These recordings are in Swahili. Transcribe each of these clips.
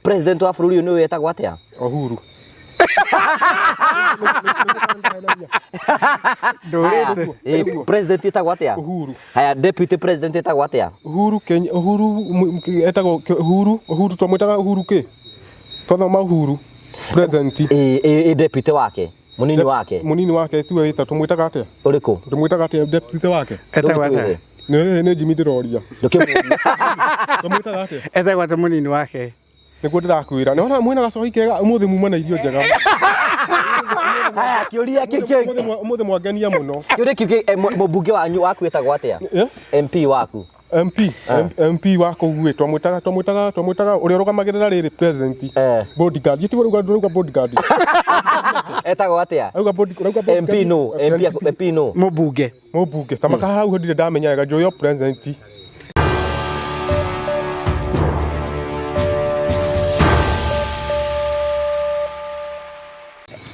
President wa bũrũri ũyũ nĩ wetagwo atĩa? Uhuru. President etagwo atĩa? Uhuru. Haya, deputy president etagwo atĩa? Uhuru Kenya, etagwo Uhuru twamwĩtaga Uhuru kĩ? Twathoma Uhuru. President. Deputy wake. Munini wake. Munini wake tiwe wita tumwĩtaga atĩa? Ũrĩkũ? Tumwĩtaga atĩa deputy wake? Etagwo atĩa? Nĩ Jimmy Ndiroria. Tumwĩtaga atĩa? Etagwo atĩa munini wake? Nĩguo ndĩrakwĩra. Nĩwona mwĩna gacohi kega ũmũthĩ muma na irio njega. Haya, kĩũria kĩu ũmũthĩ mwangenia mũno. Kĩũria kĩu mũmbunge wanyu waku etagwo atĩa? MP waku. MP wako gwe twamwĩtaga ũrĩa ũrũgamagĩrĩra rĩrĩ president bodyguard yĩtĩgo rũga bodyguard etagwo atĩa? MP no mũmbunge tamaka hau ndire ndamenyaga njoyo president.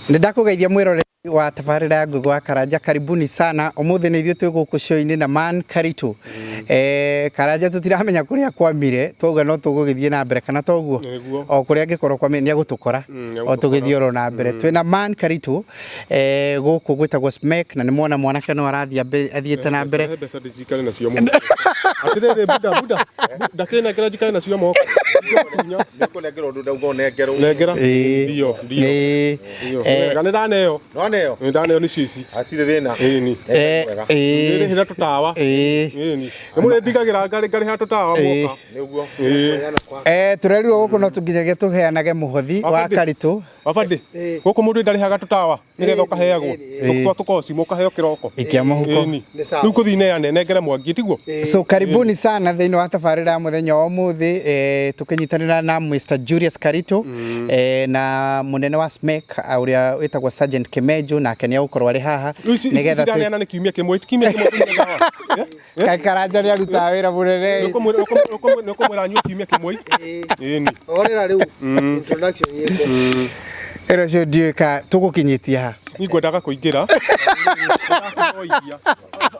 Ndakugeithia mwirore wa tabarĩra ya Ngũgũ wa Karanja, karibuni sana. Ũmũthĩ nĩ ithuĩ twĩ gũkũ show-inĩ na Man Karitu. Karanja tutiramenya kũrĩa kwamire, twauga no tũgũgĩthiĩ na mbere kana toguo o kũrĩa angĩkorwo kwamire nĩ agũtũkora o tũgĩthiĩ oro na mbere. Twĩna Man Karitu gũkũ gwĩtagwo Smek, na nĩ muona mwanake no arathiĩ athiĩte na mbere. Atĩrĩrĩ buda ndakĩnengera njikare nacio moko nĩkũnengera ũndũ ndauga nengera ndio ndaneo ndaneo nĩ cici atirĩ thĩna ĩni nĩ hĩra tũtawa ĩni nĩmũrĩ ndigagĩra ngarĩ ha tũtawa moka nĩguo tũrerirwo gũkũ no tũnginyagia tũheanage mũhothi wa Karitu Wafande gũkũ mũndũ ndarĩhaga tũtawa nĩgetha ũkaheagwo tũkoci mũkaheo kĩroko ikia mũhuko rĩu kũthiĩ neane nengere mwangi tiguo. So karibuni sana thĩinĩ wa tabarĩra ya mũthenya wa ũmũthĩ tũkĩnyitanĩra na Mr Julius Karitu na mũnene wa Smek ũrĩa wĩtagwo Sergeant Kemeju, nake nĩ agũkorwo arĩ haha nĩgetha tũneana nĩ kiumia kĩmwe Karanja nĩ arutaga wĩra mũnene nĩũkũmwĩra anyue kiumia kĩmwe ĩni orera rĩu introduction yĩko ero cio ndiũka tũgũkinyĩtie ha ngwendaga kũingĩra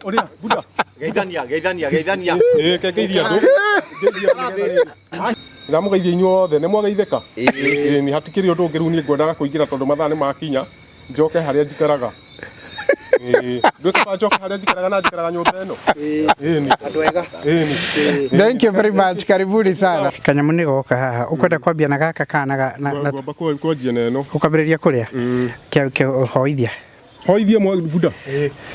ũrĩa buda geithania ngeithia andũ ndamugeithia inyuothe nĩ mwageithĩka ĩni hatikĩrĩ ũndũ ũngĩ rĩu niĩ ngwendaga kũingĩra tondũ mathaa nĩ makinya njoke harĩa njikaraga njoke harĩa njikaraga na njikaraga nyũmba ĩno ĩni andũ ega ĩni. Thank you very much, karibuni sana. Kanyamu nĩ goka haha ũkwenda kwambia na gaka kana na kwanjia na ĩno ũkambĩrĩria kũrĩa hoithia buda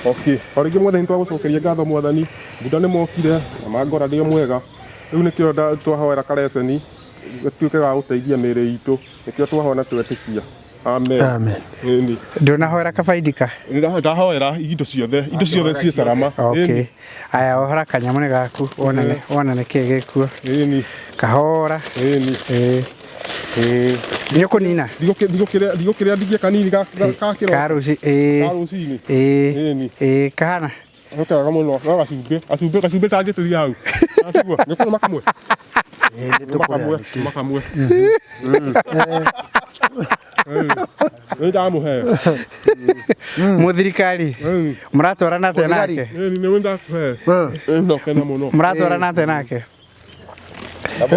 okay orĩngĩ mwathani twagũcokeria ngatho mwathani buda nĩ mokire na mangora ndĩ mwega rĩu nĩkĩo twahoera kareceni gatuĩke ga gũteithia mĩĩrĩ itũ nĩkĩo twahoana twetĩkia amen amen ĩni ndũnahoera kabaidika ndahoera indo ciothe ciĩ salama okay aya ohora kanyamũ gaku wonane kĩĩ gĩkuo ĩni kahora ĩni nĩ ũkũnina ndigũkĩrĩa ndigie kanini ga kĩro karuci-inĩ ĩni kahana nĩkega mũno no gacumbĩ tangĩtũria hau atiguo nĩ kũrũma kamwe makamwe ndamuhe mũthirikari mũratwarana atĩa nake nĩ ndakuhe ndokena mũno mũratwarana atĩa nake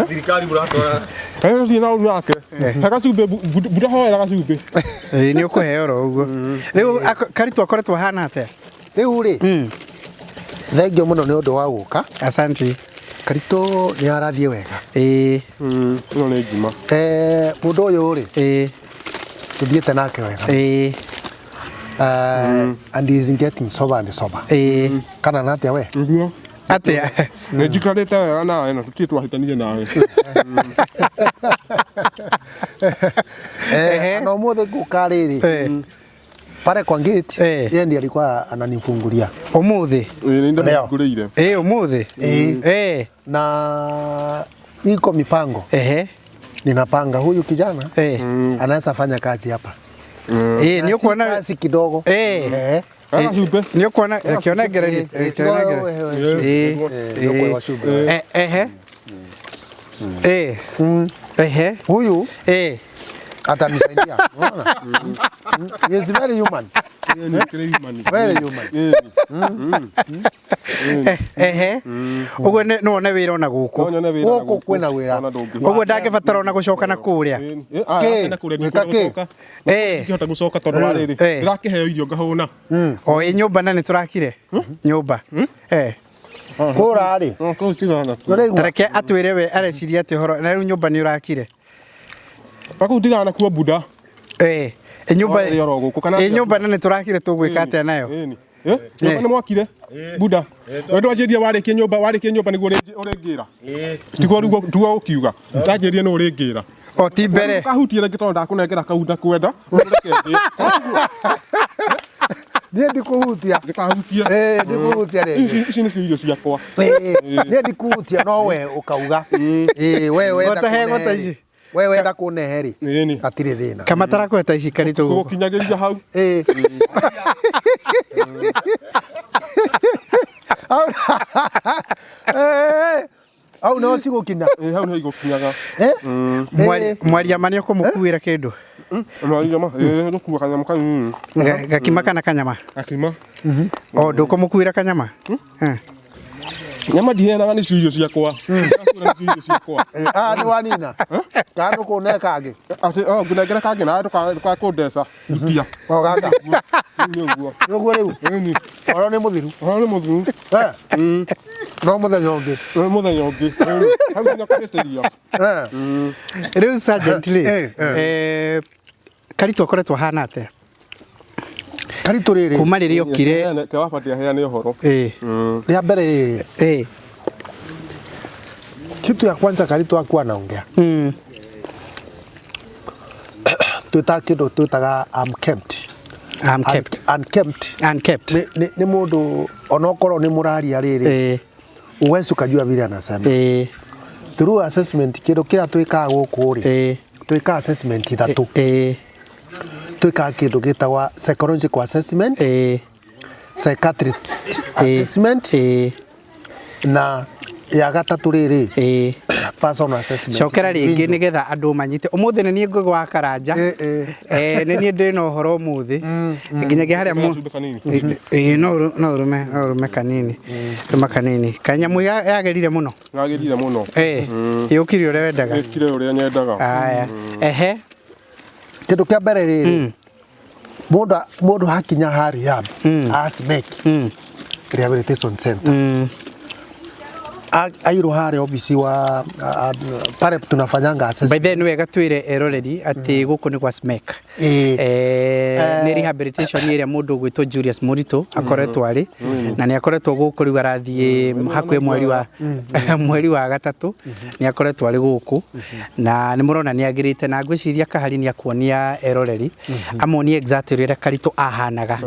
thirikari mũratwara kayo si na unake hagacumbĩ buda hoera gacumbĩ nĩ ũkũheo ro ũguo rĩu Karitu akoretwo hana atĩa rĩu rĩ thengio mũno nĩ ũndũ wa gũka asante Karitu nĩ arathiĩ wega ĩno nĩ ngima mũndũ ũyũ rĩ tũthiĩte nake wega and he is getting sober and sober kana na atĩa we nguo atĩa nĩ njikarĩte wega nawe na tũtirĩ twahĩtanire nawe na ũmũthĩ ngũka rĩrĩ pale kwa gate yeye ndiye alikuwa ananifungulia ũmũthĩ ndio ngũrĩire ũmũthĩ na iko mipango ninapanga huyu kijana anaweza fanya kazi hapa ni ukuona kazi kidogo ni ukuona kiona gereni huyu atanisaidia unaona he is very human very human Uguo no ne wira ona guku guku kwina wira uguo ndangibatara ona gucoka na kuria na kuria ngikoka ngihota gucoka tondu wa riri ndirakiheo irio ngahuna o nyumba na niturakire nyumba kura ri tareke atwire we areciria ati horo na riu nyumba ni urakire baku ndigana kuo buda nyumba na niturakire tugwika atia nayo nyumba ni mwakire buda wendo anjirie warikie nyumba niguo uringira tiguo rugo tuo ukiuga ndanjirie no uringira o ti mbere kahutie reke tondu ndakunengera kaunda kwenda nie ndikuhutia ndikuhutia ici ni irio ciakwa nie ndikuhutia no we ukauga wewe ndakuneheri atire thina kamatara kweta ici karito gukinyagiria hau au no cigukina hau no igukinyaga mwaria mani ukumukuira kindu mwaria ma ndukuwa kanyama kanini gakima kana kanyama akima o ndukumukuira kanyama nyama ndihenaga ni irio ciakwa ni wanina kandu kune kangi ati ngunengera kangi na nduka kundesa ndutia gaka niguo riu oro ni muthiru no muthenya ungi hau nginya kagitiria riu sergeant le karito akoretwo hana atia karito riri kuma riri okire ke wabatia heane uhoro ria mbere kitu ya kwanza karito akuwa naongea tuta kido tutaga unkept ni mundu onokoro ni muraria riri uwezo kujua vile anasema through assessment kido kila twika guku ri twika assessment ithatu twika kido gitagwa psychological assessment psychiatrist assessment na ya gatatu riri personal assessment cokera ringi nigetha andu manyite umuthi ni nie ngwa karanja ni nie ndina uhoro umuthi nginyagia haria no rume kanini kanyamu yagerire muno yukire ure wendaga yukire ure nyendaga aya kindu kia mbere riri mundu hakinya hari hab asmek rehabilitation center airu hare ofisi wa pare tunafanyanga assessment. By then wega twire eroreri ati guku ni kwa SMEC ni rehabilitation area mundu gwitwo Julius Murito akoretwo ari na ni akoretwo guku riu arathie hakwe mweri wa gatatu ni akoretwo ari guku na ni murona ni agirite na ngwiciria kahari ni akuonia eroreri amoni exactly rira karito ahanaga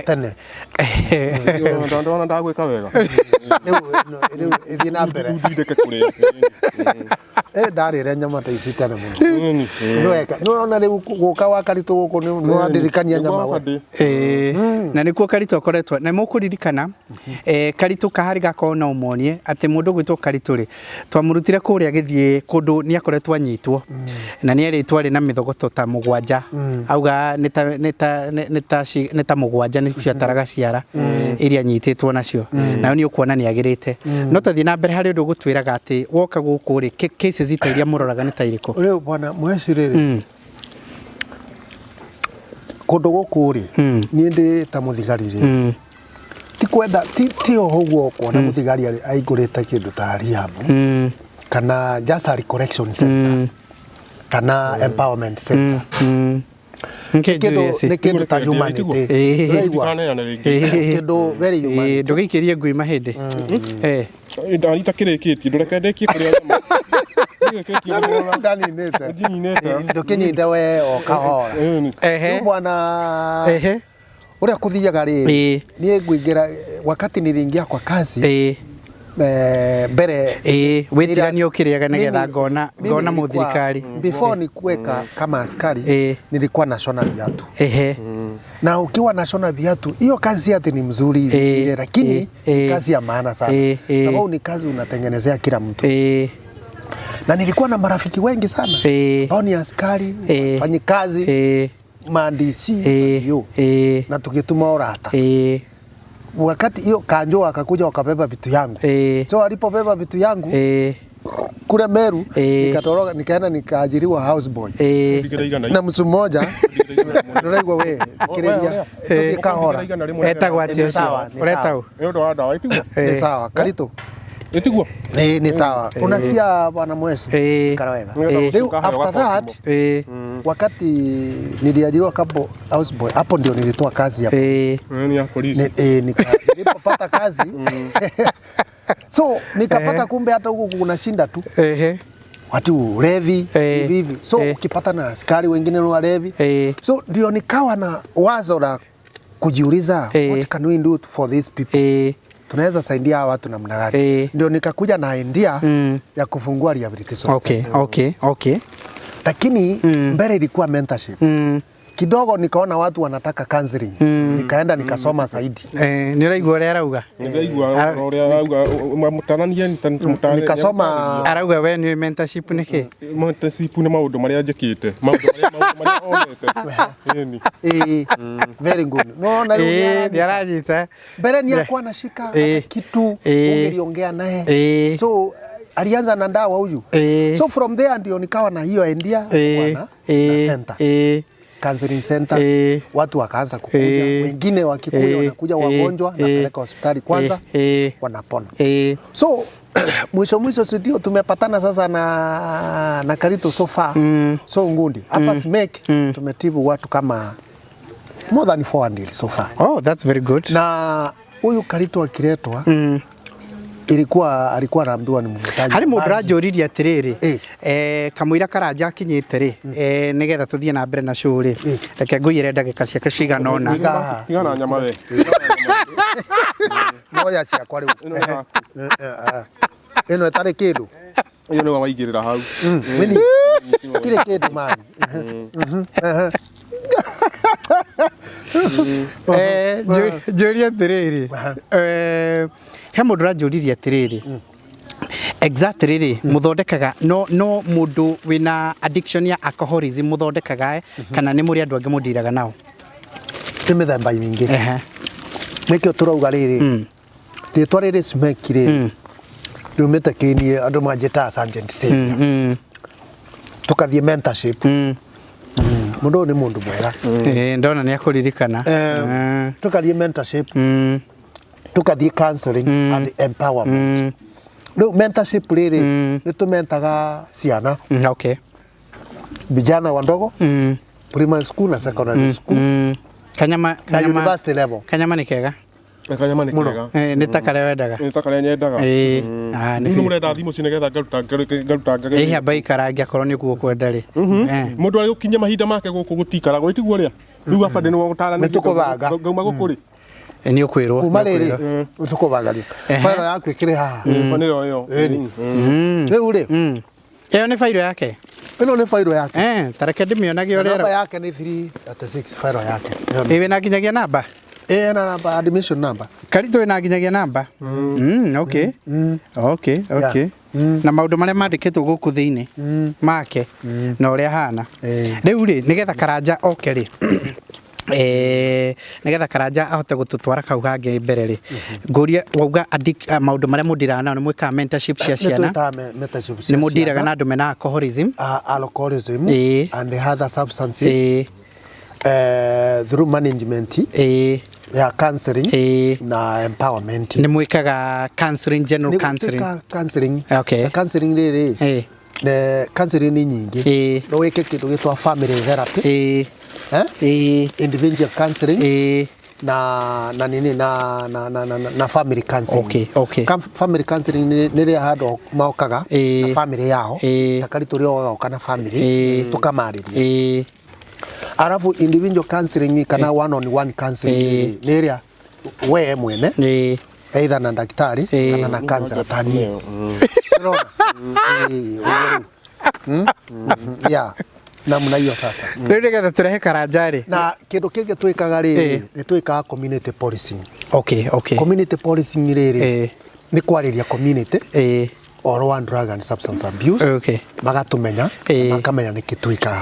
tene ndona ndagwika wega ithina mbere ndindeke kuria ndarire nyama ta ici tene muno no na riu guka wa karito guku no andirikania nyama na nikuo karito akoretwo na mukuririkana karito kahari gakona umonie ati mundu gwitwo karito ri twamurutire kuria githie kundu ni akoretwo anyitwo na ni eritwo ri na mithogoto ta mugwanja auga neta mugwanja ni ciataraga ciara iria nyititwo nacio nayo ni ukuona ni agirite no tathi na mbere hari undu gutwiraga ati woka guku ri cases itairia muroraga ni tairiko riu bwana mweciriri kundu guku ri ni ndi ta muthigarire ti kwenda ti ohugo kuona muthigari aigurite kindu ta riamu kana just a correction center kana empowerment center kindu ta humanity kindu very human ndugikirie ngui mahindi ndita kirikitie ndureke ndekie kuria ndukinyite we okahora bwana uria kuthiaga ri ni ngwingira wakati niringia kwa kazi mbere witirani ukiriaga nigetha ngona muthirikari before ni kuweka kama askari nilikuwa national viatu na ukiwa national viatu hiyo kazi yake ni mzuri lakini kazi ya maana sana sababu ni kazi unatengenezea kila mtu na nilikuwa na marafiki wengi sana hao ni askari fanyi kazi maandishi hiyo na tukituma orata wakati hiyo Kanjo akakuja wakabeba vitu yangu. So alipobeba vitu yangu kule Meru nikatoroka nikaenda nikaajiriwa houseboy. Na mtu mmoja ndio wewe fikiria tukikahora. Etagwo atio cio. Ureta u. Ni sawa Karito. Etigwo. Ni sawa. Unasikia bwana Mwesi? Karawega. After that wakati niliajiriwa kama houseboy hapo ndio nilitoa kazi hapo. Ni ya polisi. Nilipopata kazi so nikapata kumbe hata huko kuna shinda tu. Watu levi hivi. So ukipata na askari wengine ni walevi. So ndio nikawa na wazo la kujiuliza what can we do for these people? Tunaweza saidia watu namna gani? Ndio nikakuja na idea ya kufungua rehabilitation. Okay. Lakini mbele ilikuwa mentorship. Kidogo nikaona watu wanataka counseling. Nikaenda nikasoma zaidi. Niraigua ria arauga. Nikasoma arauga we ni mentorship niki? Mentorship ni maundu maria njikite. Maundu maria onete. Very good. No na yarajita. Mbele ni akuwa nashika kitu ungeliongea naye. So alianza na ndawa huyu. So from there ndio nikawa na hiyo idea na center. Counseling center. Watu wakaanza kukuja. Wengine wakikuja wanakuja wagonjwa na peleka hospitali kwanza wanapona. So mwisho ndio tumepatana sasa na Karito so far. So ngundi. Hapa Smeke tumetibu watu kama more than 400 so far. Oh, that's very good. Na huyu Karito akiletwa alikuwa anaambiwa ni mhitaji. Hari mundu ranjuririe atiriri kamwira Karanja akinyite ri nigetha tuthie na mbere na show ri reke nguyire ndagika ciake cigana ona tigana nyama we moya cia kwa riu eno etare kindu iyo ni waigirira hau mini kile kindu man njuri atiriri he mundu ranjuririe atiriri exactly muthondekaga no mundu wina addiction ya alcoholism muthondekaga kana ni muri andu angi mundiraga nao ti mithemba mingi nikio turauga riri ritwa riri Smeke riri rumite kinie andu manjita Sergeant Savior tukathie mentorship mundu ni mundu mwega ndona ni akuririkana tukathie mentorship tukathie counseling and empowerment. No mentorship riri nitumentaga ciana. Okay. Vijana wadogo primary school na secondary school. Kanyama university level. Kanyama ni kega. Kanyama ni kega. Ni takare wendaga. Ni takare nyendaga. Ni murenda thimu cinegetha ngaruta bai karangi akorwo ni kuo kwenda ri. Mundu ari gukinya mahinda make guku gutikara gwitiguo ria. Riu afande ni gutara ni tukubanga. Gauma gukuri. Ni ukwirwo. Kuma riri tukubanga. Fairo yaku ikire haha. Faniro yo. Riu ri. Iyo ni fairo yake. Ino ni fairo yake. Tareke ndimionage uri namba yake ni 336 fairo yake. Iwe na kinyagia namba? Na namba admission number. Karito ina kinyagia namba? Okay. Na maundu maria mandikitwo guku thiini make na uria hana. Riu ri nigetha Karanja oke ri nigetha Karanja ahote gututwara kau gange mbere ri nguria wauga maundu maria mundiraga nao ni mwika mentorship cia ciana ni mundiraga na andu mena alcoholism and other substances through management ya counseling na empowerment ni mwikaga counseling general counseling okay counseling riri ne counseling ni nyingi no wike kindu gitwa family therapy individual counseling na nini na family counseling. Okay. Family counseling ni ria handu maukaga na family yao takari turi o kana family tukamariria. Arafu individual counseling kana one on one counseling ni ria we mwene either na daktari kana na counselor tani. Yeah. Namna hiyo sasa. Riu nigetha turehe Karanja ri. Na kindu kingi twikaga riri ni twikaga community policing. Okay. Community policing riri ni kwariria community or one drug and substance abuse magatumenya makamenya nikitwika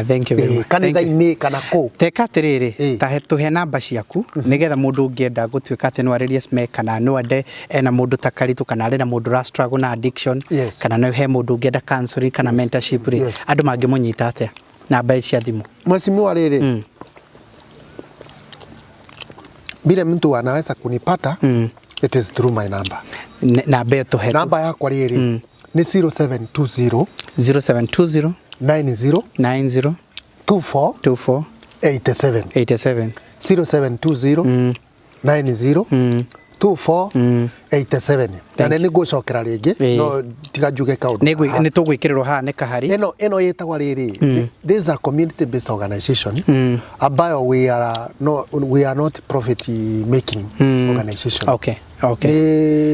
thank you very much kanitha-ini kana ku teka atiriri ta tuhe namba ciaku nigetha mundu ungienda gutwika ati no arerie SMEC kana no ande ena mundu ta Karitu kana ari na mundu ra struggle na addiction kana no he mundu ungienda counseling kana mentorship ri andu mangimunyita atia namba cia thimu mwasimu ariri bila mtu anaweza kunipata it is through my number namba yetu hetu namba yakwa riri ni 0720 0720 90 24 87 0720 90 24 87 na ni gucokera ringi no tiga njuge kaundu ni tugwikiriro ha ne kahari eno yetagwa riri this is a community based organization ambayo we are not profit making organization okay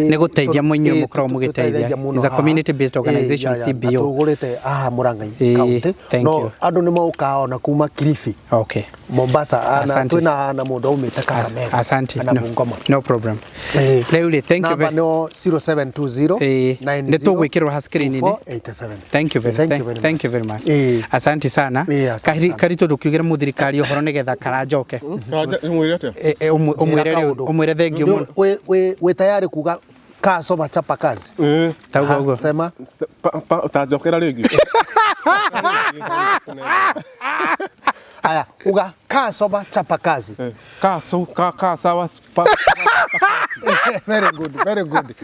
ni guteithia mwenye mukro mugiteithia is a community based organization CBO tugurite Murangai county no andu ni mauka na kuma Kilifi Mombasa ana twina na mundu umite Kakamega asante no problem Leuli thank you very much 0720 90 ni tugwikirwo ha screen ni 87 thank you very much asante sana Karitu dukiugira muthirikari ohoro nigetha karajoke umwire thengio muno we tayari kuga kasoba chapa kazi tauga ugo sema utajokera ringi aya uga kasoba chapa kazi kasawa very good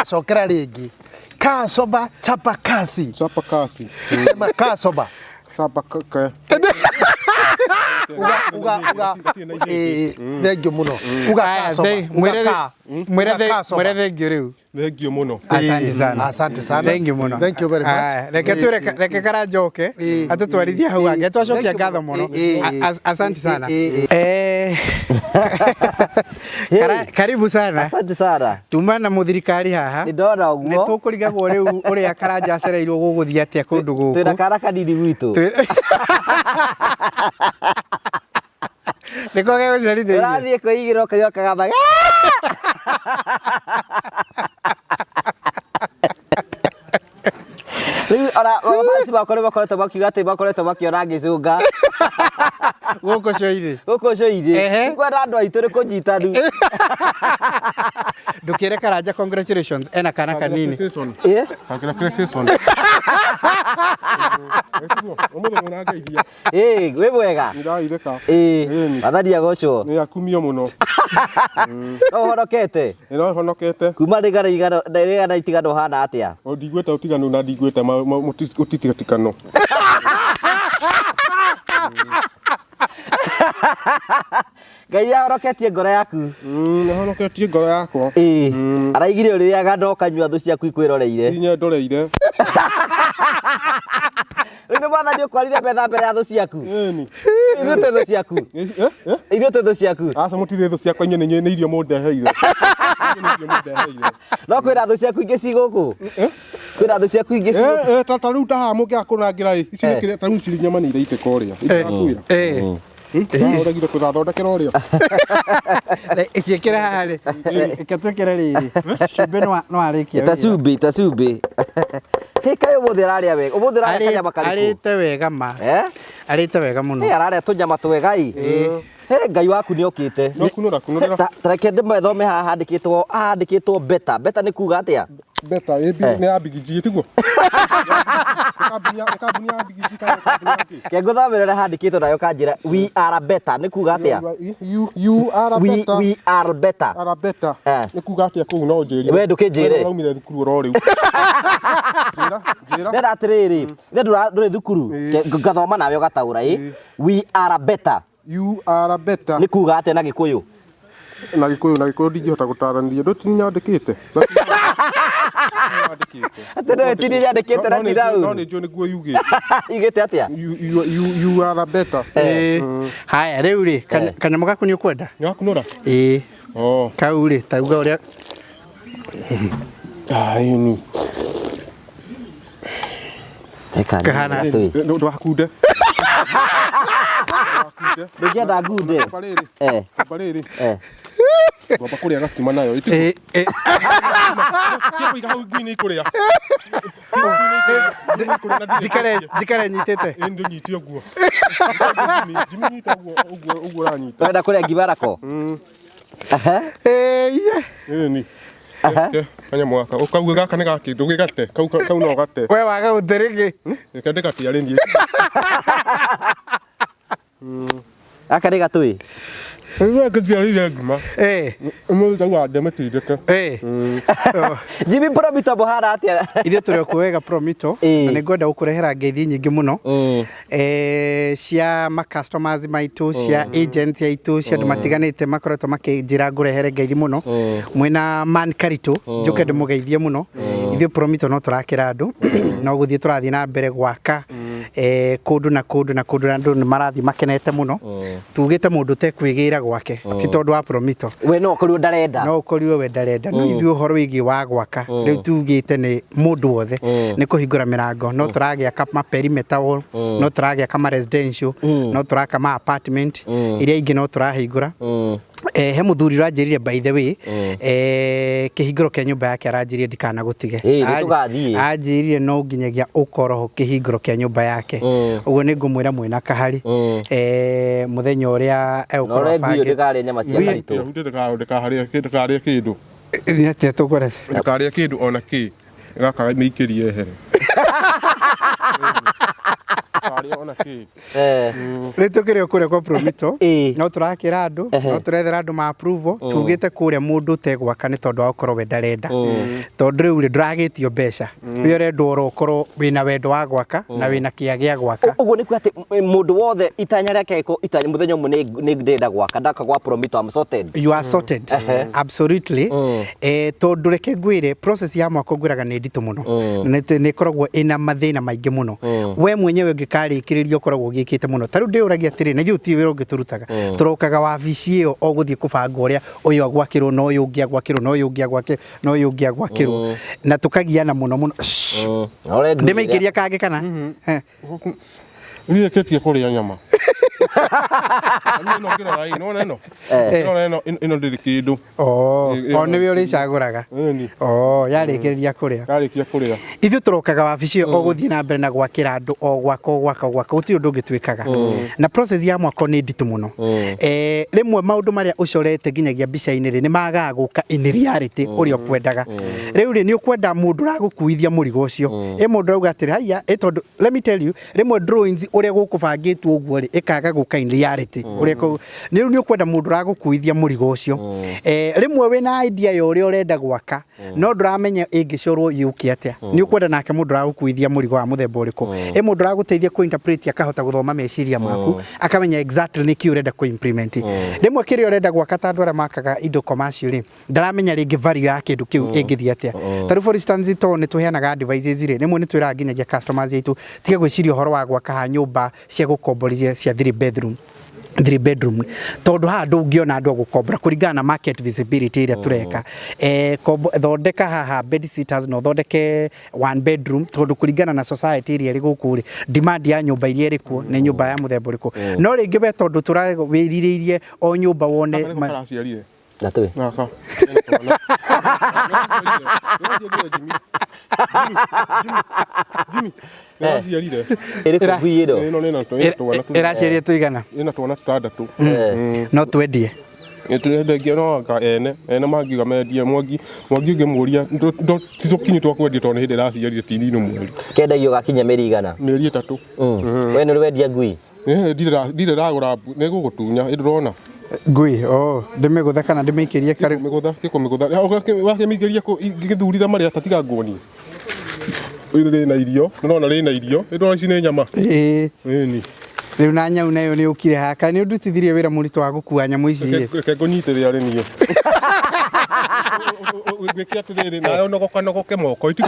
sokera ringi kasoba chapa kazi sema kasoba chapa uga thengio muno uga kasoba mwere thengio riu thengio muno asante sana thank you muno thank you very much reke karajoke atutwarithia hau ange twacokia ngatho muno asante sana karibu sana asante sana tuma na muthirikari haha ni ndona uguo ni tukurigagwo riu uria karanja acereirwo guguthia atia kundu guku twina kara kanini gwitu niko gego jari de rathie kuigiro kayo kagamba ora basi bakoretwo bakiuga ati bakoretwo bakiona ngicunga guko coire kwenda andu aitu ri kunyitanu ndukire karanja congratulations ena kana kanini we mwega athania goco ni akumio muno honokete kuma rigana itigano hana atia ndigweta utiganu na ndigweta utitigatikano Ngai ahoroketie ngoro yaku ahoroketie ngoro yakwa araigire uriria gando kanyua thu ciaku ikwiroreire inya ndoreire Ino bana ndio kwarire betha mbere ya thu ciaku ithu tetho ciaku ithu tetho ciaku asa mutithe thu ciakwa inye ni irio mundeheire no kwira thu ciaku ingi ciguku kwira thu ciaku ingi ciguku tata riu taha mungiakunangira ici nikire ta ruci nyamanire iteko ria itakuira uragire kuthathondekera uria iciekera hali ikatwekera riri cumbi no arikia tacumbi he kayo muthiraria wega umuthiraria kanyama kariku arite wega ma arite wega muno he araria tunyama twega he Ngai waku ni okite no kunura tareke ndime thome haha handikitwo beta ni kuga atia beta ni abigiji tiguo kabuni abigiji ke nguthamirira handikitwo nayo kanjira we are better ni kuga atia you are better we are better ni kuga atia ku no njiri we ndukinjire raumire thukuru ro riu ndera atiriri nduri thukuru ngathoma nawe ugataura we are better you are better ni kuga atia na gikuyu ndingihota gutarania ndutinyandikite atene tini nyandikite na tirau no ni jo niguo yugite igite atia you are better haya riu ri kanyamo gaku ni ukwenda nyakunura kau ri tauga uria ni kahana ndo hakunde Ngienda ngunde bariri Baba kuria gakima nayo itu. Kiko hau ngini kuria. Jikare nyitete. Endo nyitio guo. Jimi nyita guo ranyita. Wenda kuria gibarako. Aha. Ni. Kanya mwaka. Ukauga gaka ni gakindu gigate. Kau no gate. We waga uterege. Kende gati ari ndie. Aka ni gatui. Wewe kujia ile ngima. Umu tawa demetideke. Jimmy Promito bohara atia. Ithe turi kuwega Promito na ningwenda gukurehera ngeithi nyingi muno. Cia ma customers maitu, cia agents aitu, cia matiganite makoretwo makinjira ngurehere ngeithi muno. Mwena Man Karitu njuke ndimugeithie muno. Ithe Promito no turakira andu no guthie turathie na mbere gwaka kundu na andu ni marathi makenete muno. Tugite mundu tekwigira gwake ti tondu wa Promito. We no kuri ndarenda. No kuri we ndarenda. No ithuĩ horo wigi wa gwaka. Riu tugite ni mundu wothe ni kuhingura mirango. No turagia kama perimeter wall, no turagia kama residential, no turaka ma apartment iria ingi no turahingura. He muthuri ranjirire by the way kihinguro kia nyumba yake aranjirire ndikana gutige. Anjirire no nginyagia ukoroho kihinguro kia nyumba yake. Uguo ni ngumwira mwina kahari muthenya uria ukoroho bangi ndikari nyama cia karitu. Ndikaharia kindu. Ni atia tukore. Ndikaharia kindu ona ki. Gaka mikirie ehere. Ritukire kuria kwa Promito no turakira andu no turethera andu ma approval tugite kuria mundu tegwaka ni tondu okoro we ndarenda tondu riu ndragitio mbeca we urendwo urokoro wina wendo wa gwaka na wina kiagia gwaka. Uguo ni kwati mundu wothe itanya riake ko itanya muthenya umwe ni ndenda gwaka ndaka gwa Promito am sorted. You are sorted. Absolutely. Tondu reke ngwire process ya mwako ngwiraga ni nditu muno ni koragwo ina mathina maingi muno. We mwenyewe ngikarikiria ukoragwo ugikite muno. Taru ndiuragia atiri na giuti wira ungiturutaga turokaga wabici iyo o guthie kubanga uria uyu agwakirwo no uyu ungi agwakirwo no uyu ungi agwakirwo no uyu ungi agwakirwo na tukagiana muno muno. Ndimaikiria kangi kana Ni ketie kuria nyama. Ano kira rai no neno. Ino ndiri kindu. Ni we uri caguraga. Yarikiria kuria. Yarikiria kuria. Ithu turokaga wabici o guthie na mbere na gwakira andu o gwaka uti undu ngitwikaga. Na process ya mwako ni nditu muno. Rimwe maundu maria ucorete nginyagia bica-ini ri ni magaga guka in reality uri okwendaga. Riu ri ni ukwenda mundu ragukuithia murigo ucio. Mundu rauga atiri haya tondu let me tell you rimwe drawings uria gukubangitwo uguo ri ikaga guka in reality uria ni ukwenda mundu ragukuithia murigo ucio. Rimwe wina idea ya uria urenda gwaka no nduramenya ingicorwo yuki atia. Ni ukwenda nake mundu ragukuithia murigo wa muthemba uriku. Mundu raguteithia ku interpret akahota guthoma meciria maku akamenya exactly niki urenda ku implement. Rimwe kiri urenda gwaka tandu ara makaga indo commercial ndaramenya ringi value ya kindu kiu ingithia atia. Taru for instance to ni tuheanaga advices ri rimwe ni twira nginyagia customers yitu tiga gwiciria horo wa gwaka nyumba cia gukomborithia cia 3 bedroom tondu handu ungiona andu gukombora kuringana na market visibility iria tureka thondeka haha bed sitters no thondeke 1 bedroom tondu kuringana na society iria ri gukuri demand ya nyumba iria iri ku ni nyumba ya muthemba uriku no ringi we tondu turawiririe o nyumba wone na tu naka Jimmy iri kuguiro iraciria tuigana ina twana tutandatu no twendie ngiye no ka ene mangiuga mendie mwangi ngimuria titukinyi twa kwendia tondu hindi raciarire tinino mweri kendagio gakinya meri igana meri 3 we ni wendia ngui ndire ragura nigugutunya ndurona ngui ndimigutha kana ndimikirie kari migutha wakimikiria ngithurira maria tatiga ngoni iri na irio nona ri na irio ndona ici ni nyama ni riu na nyau nayo ni ukire haka ni ndutithirie wira murito wa gukua nyamu ici reke ngonyitire ari niyo gwikia tuthiri nayo nogoke moko itu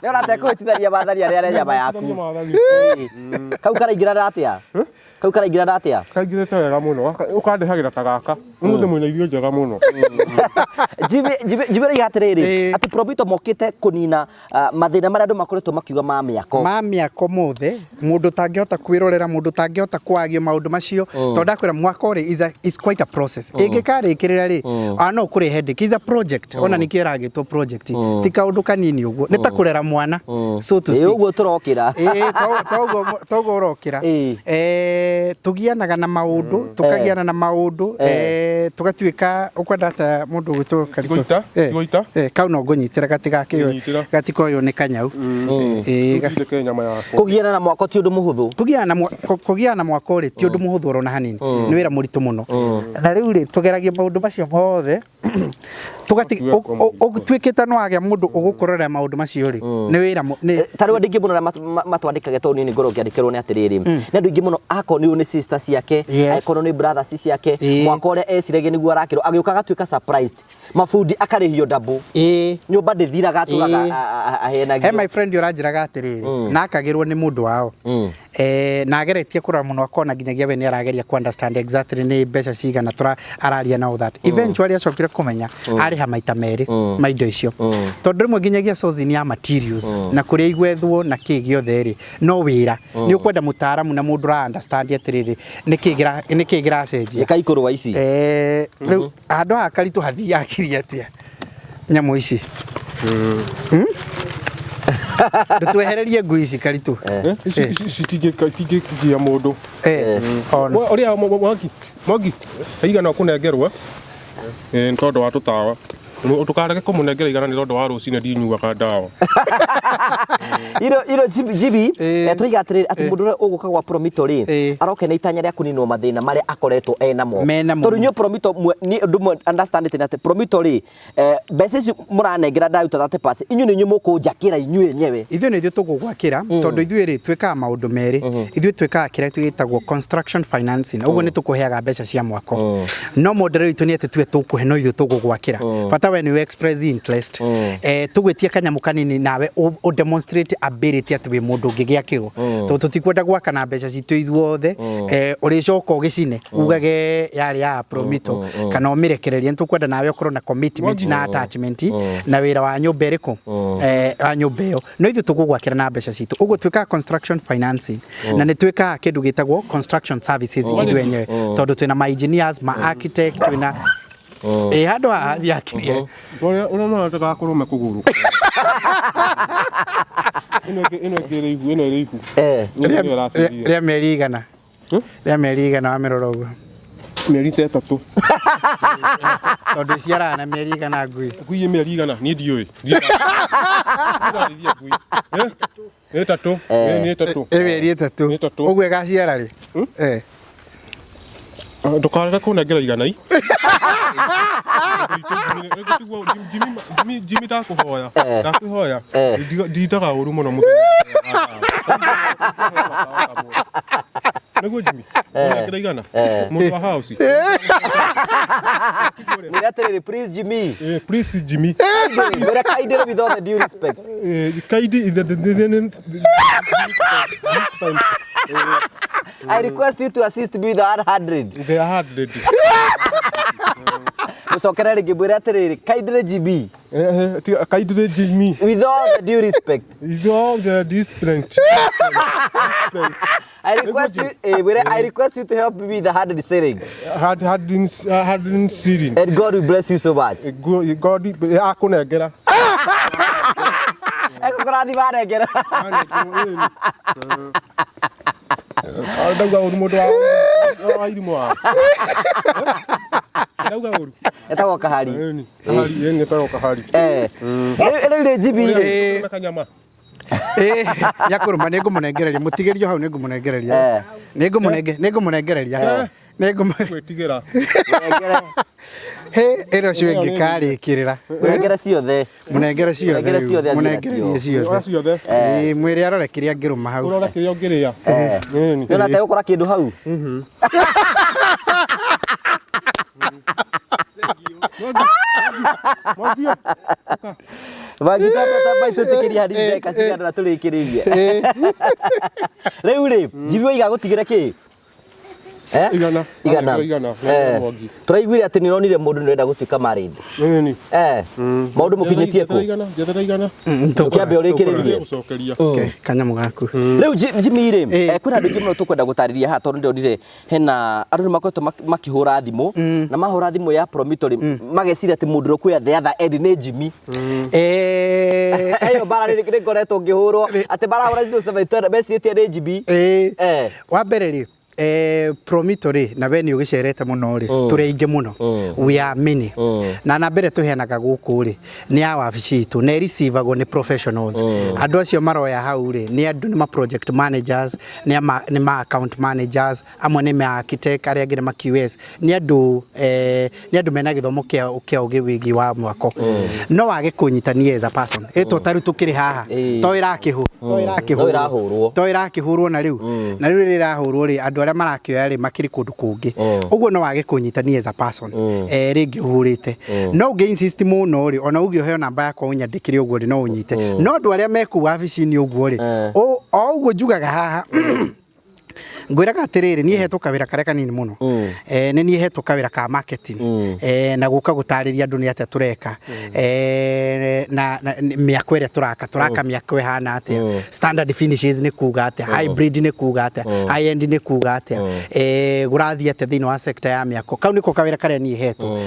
ni urate kuhititharia batharia ria nyama yaku kau karaingira atia Kau karaingira ndatia kaingirite wega muno ukandehagira ta gaka umuthi mwina irio njega muno jibere yatiriri ati Promito mokite kunina mathina maria andu makoretwo makiuga ma miako mothe mundu tangihota kwirorera mundu tangihota kwagio maundu macio to ndakwira mwako ri is quite a process ingikariikirira ri no kuri headache is a project ona nikio iragitwo project ti kaundu kanini uguo ni ta kurera mwana so to speak uguo turokira togo urokira tugianaga na maundu tukagiana na maundu tugatuika ukwendata mundu gwitwo Karito kau no ngunyitira gatikoyo ni kanyau kugiana na mwako ti undu muhuthu kugiana na mwako ri ti undu muhuthu rona hanini ni wira muritu muno na riu ri tugeragia maundu macio mothe tugati ogutwikita no agia mundu ugukorera maundu macio ri ni wira tariwa ndingi muno matwandikage to ni ngoro kiandikirwo ni atiriri ni andu ingi muno akonirwo ni sisters yake akonirwo ni brothers ciake mwako ria ecirege niguo arakirwo agiuka gatwika surprised mafundi akarihio double nyumba ndithiraga tugaga ahenagia my friend uranjiraga atiriri na akagirwo ni mundu wao na ageretie kurora muno akona nginyagia we ni arageria ku understand exactly ni mbeca cigana tura araria na that eventually acokire kumenya ari ha maita meri maindo icio tondu rimwe nginyagia source ni ya materials na kuria igwethwo na kigio theri no wira ni ukwenda mutaaramu na mundu ra understand atiriri ni kigira cenjia kaikuru wa ici riu andu a Karito hathi yakiria atia nyamu ici Ndutuehererie ngui ici Karito citingikia mundu uria Mwangi aigana kunengerwa ni tondu wa tutawa tukarege kumunengera igana ni tondu wa rucine ndinyuaga ndawa iro jibi twiga atiriri ati mundu uguka gwa Promito ri aroke na itanya ria kuninwo mathina maria akoretwo enamo tondu nyo Promito ni ndu understand it ati Promito ri mbeca ici muranengera ndaruta 30% inyu ni nyu mukunjakira inyu enyewe ithu ni tugugwakira tondu ithu ri twikaga maundu meri ithu twikaga kiria twitagwo construction financing uguo ni tukuheaga mbeca cia mwako no model itu ni ati twe tukuhe no ithu tugugwakira fata when you express interest tugwetie kanyamu kanini nawe o demonstrate ability ati we mundu ngigiakirwo to tutikwenda gwaka na mbeca citu ithuothe uri coka ugicine ugage yari ya Promito kana umirekereria ntukwenda nawe ukorwo na commitment na attachment na wira wa nyumba iriku wa nyumba iyo no ithu tugugwakira na mbeca citu uguo twika construction financing na ni twika kindu gitagwo construction services ithu enyewe tondu twina ma engineers ma architect twina handu hathi akirie uria nataka kurume kuguru ino ngire igu ria meri igana wa miroro uguo meri 3 tondu ciarana meri igana ngui meri igana ni ndiui ni 3 meri 3 uguo gaciara ri ndukarege kunengera igana i Jimmy ndakuhoya nditaga uru muno muthenya niguo Jimmy nengera igana mundu wa house miratiriri please Jimmy please Jimmy mira kaidere with all the due respect kaidi I request you to assist me with the 100 the 100 musokera rigi miratiriri kaidere GB kaidere Jimmy with all the due respect with all the discipline I request you to help me with the 100 selling. 100 selling. And God will bless you so much. God akunengera. Ekukurathi banengera. Ndauga uru mundu wa irimu wa. Ndauga uru. Etagwo kahari. Kahari ni etagwo kahari. Ele jibi kanyama. Yakuruma ningumunengereria mutigerio hau ningumunengereria ningumunengereria gwitigira ero cio ingikariikirira munengere ciothe mwiri arore kiria ngiruma hau urore kiria ngiria yona te ukora kindu hau Vagita baitu tikiria hari ndeka cigana na turikiririe riu ri jibi iga gutigira ki igana turaiguire ati ni ronire mundu nirenda gutuika marindi maundu mukinyitie ku igana tukiambe urikiririe kanyamu gaku riu Jimmy ri kuna andu muno tukwenda gutariria ha tondu ndionire hena andu ni makoretwo makihura thimu na mahura thimu ya Promitori mageciria ati mundu rokuya the other end ni Jimmy ayo bara ri ngoretwo ngihurwo ati bara ora 072 besitie ni Jimmy wa mbere ri Promitori na beni ugicerete muno ri turi inge muno we are many na na mbere tuheanaga guku ri ni a wabici tu ne receive go ni professionals andu acio maroya hau ri ni andu ni ma project managers ni ma account managers amwe ni ma architect aria ngire ma QS ni andu mena githomo kia ugi wigi wa mwako no wage kunyitania as a person taru tukiri haha to irakihurwo na riu rirahurwo ri andu aria marakioya ri makiri kundu kungi uguo no wage kunyitania as a person ringi hurite no ge insist muno ri ona ugio heo namba yakwa unyandikire uguo ri no unyite no andu aria meku wabici ni uguo ri o uguo njugaga haha ngwiraga atiriri ni hetwo kawira kare kanini muno ni ni hetwo kawira ka marketing na guka gutariria andu ni atia tureka na miako ire turaka miako ihana atia standard finishes ni kuga atia hybrid ni kuga atia high end ni kuga atia gurathia atia thini wa sector ya miako kau niko kawira kare ni hetwo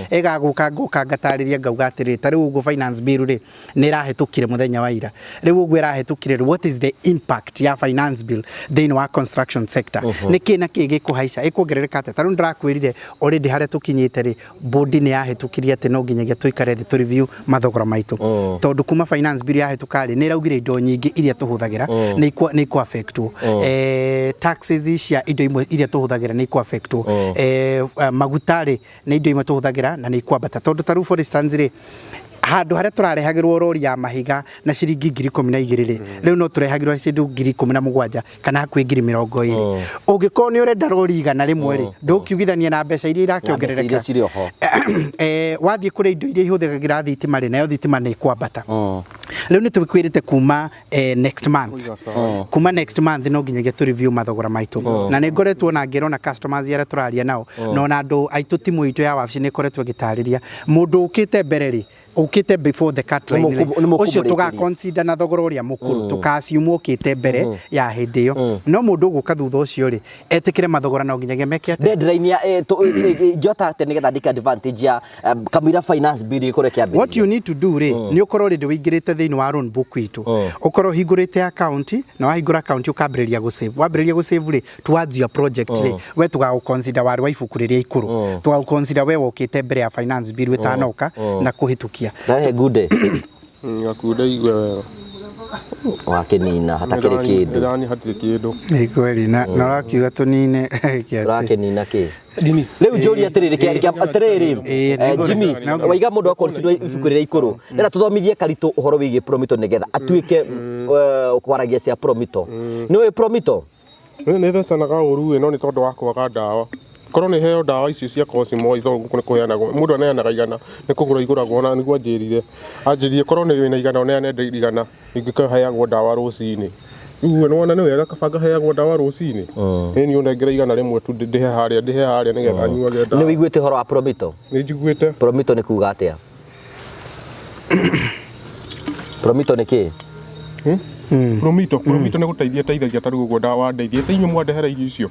guka ngatariria ngauga atiriri tariu ugo finance bill ri ni rahetukire muthenya wa ira riu ugo irahetukire what is the impact ya finance bill thini wa construction sector niki na kigi kuhaica ikuongerereka ate taru ndirakwirire already haria tukinyite ri bodi ni yahetukirie ate no nginyagia tuikare thi tu review mathogora maitu tondu kuma finance bill yahetukari ni raugire indo nyingi iria tuhuthagira ni ku affect taxes cia indo imwe iria tuhuthagira ni ku affect magutari ni indo imwe tuhuthagira na ni ku abata tondu taru for instance ri handu haria turarehagirwo rori ya mahiga na ciringi 12,000 ri riu no turehagirwo ciringi 17,000 kana hakwi 20,000 ungiko ni urenda rori igana rimwe ri ndukiugithania na mbeca iria irakiongerereka wathie kuri indo iria ihuthagira thitima ri nayo thitima ni kwambata riu ni tukwirite kuma next month no nginyagia tu review mathogora maitu na ni ngoretwo na ngero na customers aria turaria nao no na andu aitu timu itu ya wabici ni koretwo gitariria mundu ukite mbere ri ukite before the cut line ucio tuga consider na thogora uria mukuru tukasiumu ukite mbere ya hindi yo no mundu guka thutha ucio ri etikire mathogora na nginyagia meke ate deadline ya jota ate nigetha dik advantage ya kamira finance bill ikore kiambi what you need to do ri ni ukorwo ri wingirite thini wa loan book itu ukorwo hingurite account na wahingura account ukambiriria gu save wambiriria gu save ri towards your project ri we tuga consider wari wa ibuku riria ikuru tuga consider we ukite mbere ya finance bill witanoka na kuhitukia na good day ngakuda igwe wega wakenina hatakire kindu ndani hatire kindu ni kweli na rakiuga tunine rakenina ki dini riu njuri atiriri kiarika atiriri Jimmy waiga mundu akonsider ibuku riria ikuru ndira tuthomithie karito uhoro wigi Promitori nigetha atuike kwaragia cia Promitori ni we Promitori ni thecanaga uru no ni tondu wa kwaga ndawa korwo ni heo ndawa icio cia Cosmo itho kuheana mundu aneanaga igana ni kugura iguragwo na niguo anjirie anjirie korwo ni wina igana uneane igana ingikaheagwo ndawa rucini uguo ni wona ni wega kabanga heagwo ndawa rucini ni unengera igana rimwe tu ndihe haria nigetha nyuage ndawa ni wiguite horo wa Promitori ni njiguite Promitori ni kuga atia Promitori ni ki Promitori ni guteithia taru uguo ndawa ndeithie te inyu mwandehera irio icio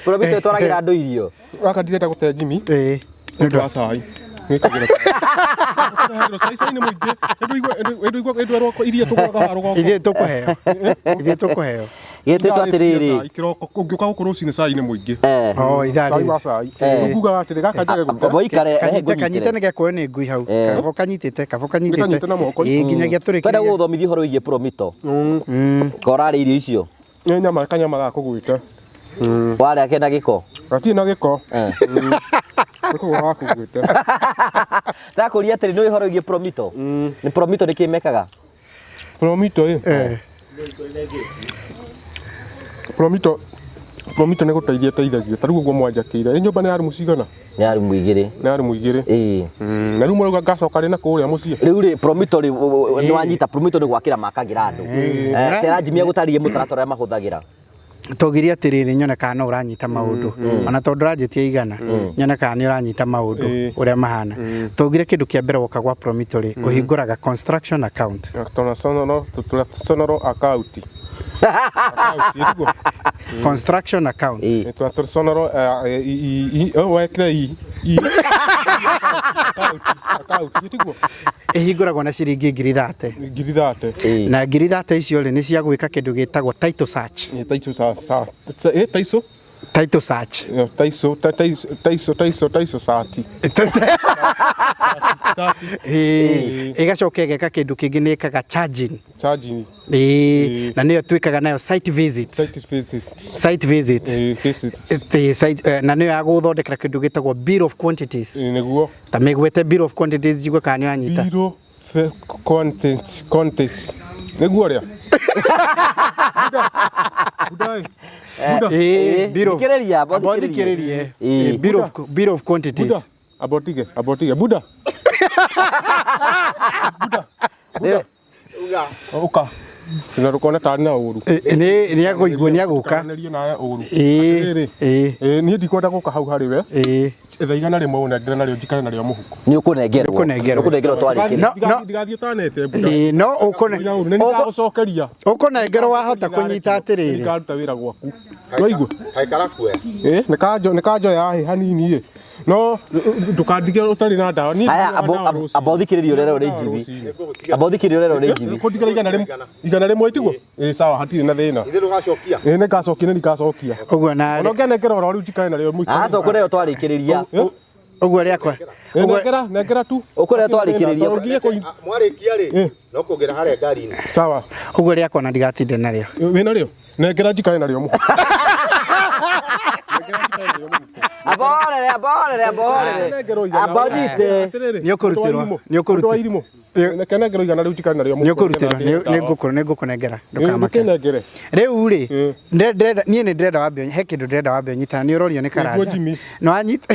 Promitori twaragira andu irio waka ndirenda gute Jimmy ndu wa cai nikagira sai ni muingi ndu iria tukuraga harugo irie tukuheo gete twatiriri ikiroko ungiuka gukorwo cine cai ni muingi ithari nguga atiri gaka njage guta boikare kanyite nige kwa ni ngui hau kabo kanyitite nginyagia turikire twenda guthomithia horo wigi Promitori korari irio icio nyama kanyama ga kugwite wale akenda giko ati na giko Kuko wakugwite takuria atiri no ihoro wigi Promitori ni Promitori nikimekaga Promitori Promitori ni guteithia taru uguo mwanjakire nyumba ni ari mucigana ni ari muigire na riu muruga ngacoka ri na kuria mucie riu ri Promitori ni wanyita Promitori gwakira makagira andu tera Jimmy agutaririe mutaratara ya mahuthagira Togiria atiriri nyone kana no uranyita maundu ona tondu ranjitia igana nyone kana ni uranyita maundu uria mahana togire kindu kia mbere woka gwa Promontory uhinguraga construction account sonoro account construction account sonoro ihinguragwo na ciringi 30 na 30 icio ni cia gwika kindu gitagwo title search title search igacoka igeka kindu kingi ni ikaga charging na niyo twikaga nayo site visit na niyo ya guthondekera kindu gitagwo bill of quantities niguo ta megwete bill of quantities jigwe kana anyita bill of quantities niguo ria bill of quantities abotige buda uka na rukona tani na uru ni agoigwo ni aguka ni ndikwenda guka hau hari we thaigana rimwe unengere nario njikare nario muhuko ni ukunengerwo twarikire ndigathie tanete buda no ukone ni ngagucokeria ukunengerwo wahota kunyita atiriri ngaruta wira gwaku waigua haikara kwe nikajo ya hanini no ndukandige utari na ndawa ni aya abothikiririo rero ri jibi kutigara igana rimwe itiguo sawa hatiri na thina ithe ndugacokia ni ngacokia ni ngacokia uguo na no ngenekera ora riu njikare nario muikare acokore twarikiriria uguo riakwa nengera tu ukore twarikiriria mwarikia ri no kugira hare ngari sawa uguo riakwa na ndigatinde nario wina rio nengera njikare nario mu abonite nyokurutirwa nekenengero igana riu njikare nario mu nyokurutirwa nigukunengera ndukamake riu ri ndenda nie ni ndenda wambe he kindu ndenda wambe nyita ni urorio ni karanja no anyita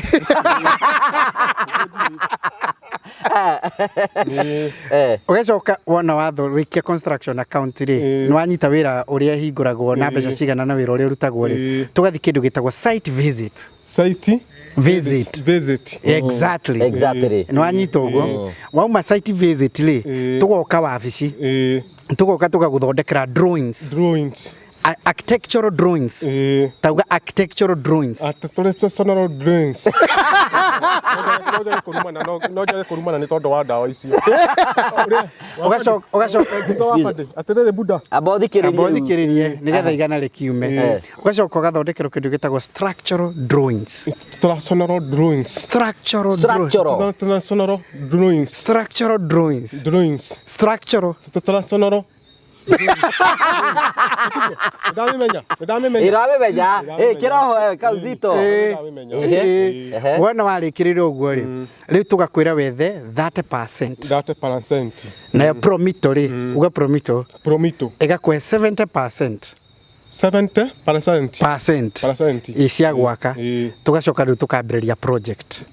ugecoka wona watho wikia construction account ri ni wanyita wira uria hinguragwo na mbeca cigana na wira uria urutagwo ri tugathi kindu gitagwo site visit exactly no anyita ugo wauma site visit ri tugoka wabici tugoka tugaguthondekera drawings architectural drawings tauga architectural drawings architectural drawings no kurumana ni tondu wa ndawa icio atiriri buda abothikiririe nigetha igana rikiume ugacoka ugathondekerwo kindu gitagwo structural drawings iramenya kiroho kauzito wona warikirire uguo ri riu tugakwira wethe 30% na Promontory uga Promontory igakwe 70% isia gwaka tugacoka riu tukambiriria project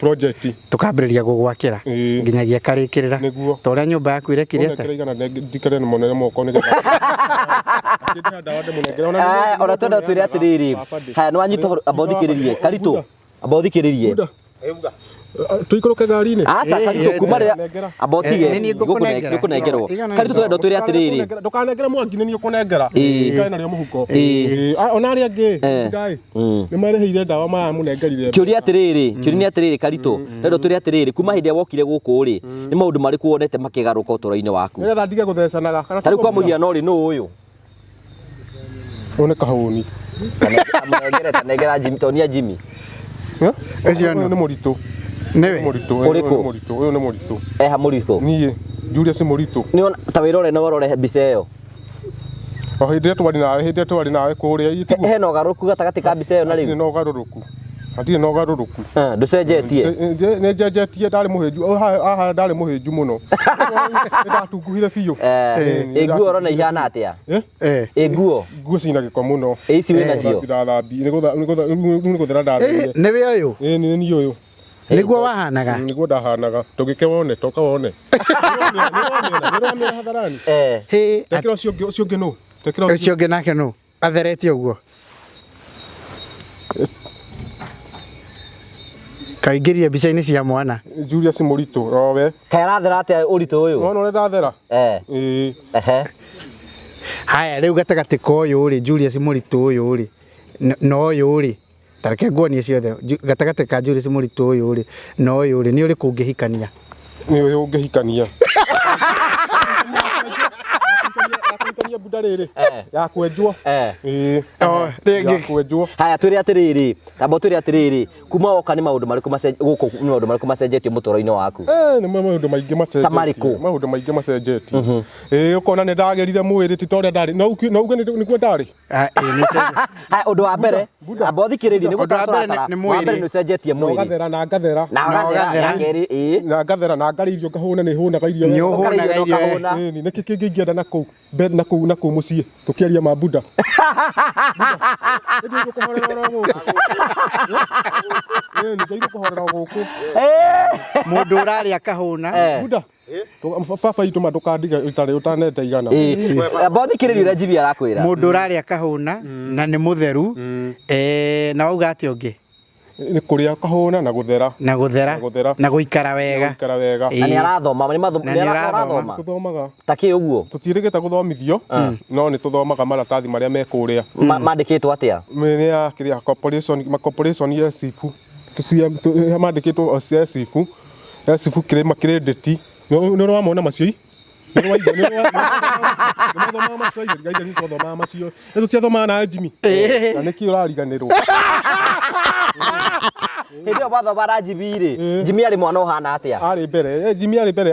tukambiriria gugwakira nginyagia karikirira to ria nyumba yaku irekirite ora twenda twire atiriri haya ni wanyita abothikiririe karitu abothikiririe tuikoroke gari-ini aca karitu kuma ria abotige ni gukunengerwo karitu twenda twire atiriri ndukanengere mwangi ni ukunengera ikae nario muhuko ona ari angi ngai ni mareheire ndawa maya munengerire kiuria atiriri karitu twenda twire atiriri kuma hindi wokire guku ri ni maundu mari kuonete makigaruka utoro-ini waku nigetha ndige guthecanaga tari kwa mugia no ri no uyu one kahuni nengera Jimmy tonia Jimmy ecio ni muritu newe muritu uyu ni muritu ha muritu nie Julius muritu ni ona ta wirore no worore mbica iyo hindi twari nawe kuria itigu he no garuku gatagati ka mbica iyo na riu hatire no garuruku nducenjetie ne njenjetie ndari muhinju aha ndari muhinju muno ndatunguhire biu nguo rona ihana atia nguo cina giko muno ici wina cio ndathambi ni guthera ndathire niwe uyu ni uyu niguo wahanaga niguo ndahanaga tugike wone toka wone ni hatharani he tekira ucio ungi no ucio ungi nake no atheretie uguo Kaingĩria mbica-inĩ cia mwana Julius Mũritũ owe Kairathera atia ũritũ ũyũ no ndathera haya rĩu gatagatĩ ka ũyũ rĩ Julius Mũritũ ũyũ rĩ no ũyũ rĩ tareke nguonie ciothe gatagatĩ ka Julius Mũritũ ũyũ rĩ no ũyũ rĩ nĩ ũrĩkũ ũngĩhikania nĩ ũngĩhikania buda rĩrĩ ya kwenjwo rĩngĩ kwenjwo haya twĩre atirĩrĩ tambo twĩre atirĩrĩ kuma woka nĩ maũndũ marĩkũ gũkũ nĩ maũndũ marĩkũ macenjetie mũtũũrĩre-inĩ waku nĩ maũndũ maingĩ macenjetie ta marĩkũ maũndũ maingĩ macenjetie ũkona nĩ ndagerire mwĩrĩ ti torĩa ndarĩ no uge nĩguo ndarĩ haya ũndũ wa mbere amba ũthikĩrĩrie nĩguo nĩ mwĩrĩ nĩ ũcenjetie mwĩrĩ ngathera na ngathera na ngathera na ngaririo ngahũna nĩ hũnaga irio nĩ ũhũnaga irio nĩ kĩngĩ ingĩenda na kũu mũciĩ tũkĩaria ma Buda mũndũ ũrarĩa kahũna Buda baba itũ mandũkandiga itarĩ ũtanete igana amba ũthikĩrĩrie ũrĩa Jibi arakwĩra mũndũ ũrarĩa kahũna na nĩ mũtheru na wauga atĩ ũngĩ nĩ kũrĩa kahũna na gũthera na gũikara wega na nĩ arathoma nĩ arathoma tũthomaga ta kĩ ũguo tũtiĩrĩgĩte gũthomithio no nĩ tũthomaga maratathi marĩa me kũrĩa mandĩkĩtwo atĩa nĩ ya kĩrĩa corporation ya sifu mandĩkĩtwo cia sifu kĩrĩma credit nĩ ũramona macio tũtiathomaga na Jimmy na nĩkĩ ũrariganĩrwo hĩndĩ ĩyo mwathoma na Jibi rĩ Jimmy arĩ mwana ũhana atĩa arĩ mbere Jimmy arĩ mbere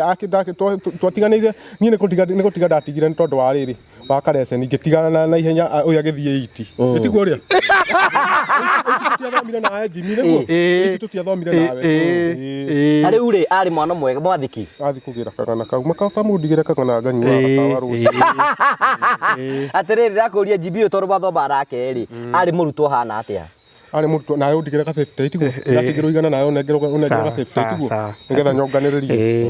twatiganĩire niĩ nĩ gũtiga ndatigire nĩ tondũ wa rĩrĩ wa Karece ningĩtigana na ihenya ũyũ agĩthiĩ 80 ĩtiguo ũrĩa tũtiathomire na Jimmy nĩguo tũtiathomire nawe na rĩu rĩ arĩ mwana mwega mwathiki athi kũgĩra kagana kau makamũndigĩre kagana nganyuaga kawa rũciũ atĩrĩrĩ ndakũria Jibi ũyũ tondũ mathomaga nake rĩ arĩ mũrutwo hana atĩa arĩ mũrutwo nawe ũndigĩre ka 50 tiguo ndatigĩrwo igana nawe ũnengerwo ka 50 tiguo nĩgetha nyonganĩrĩrie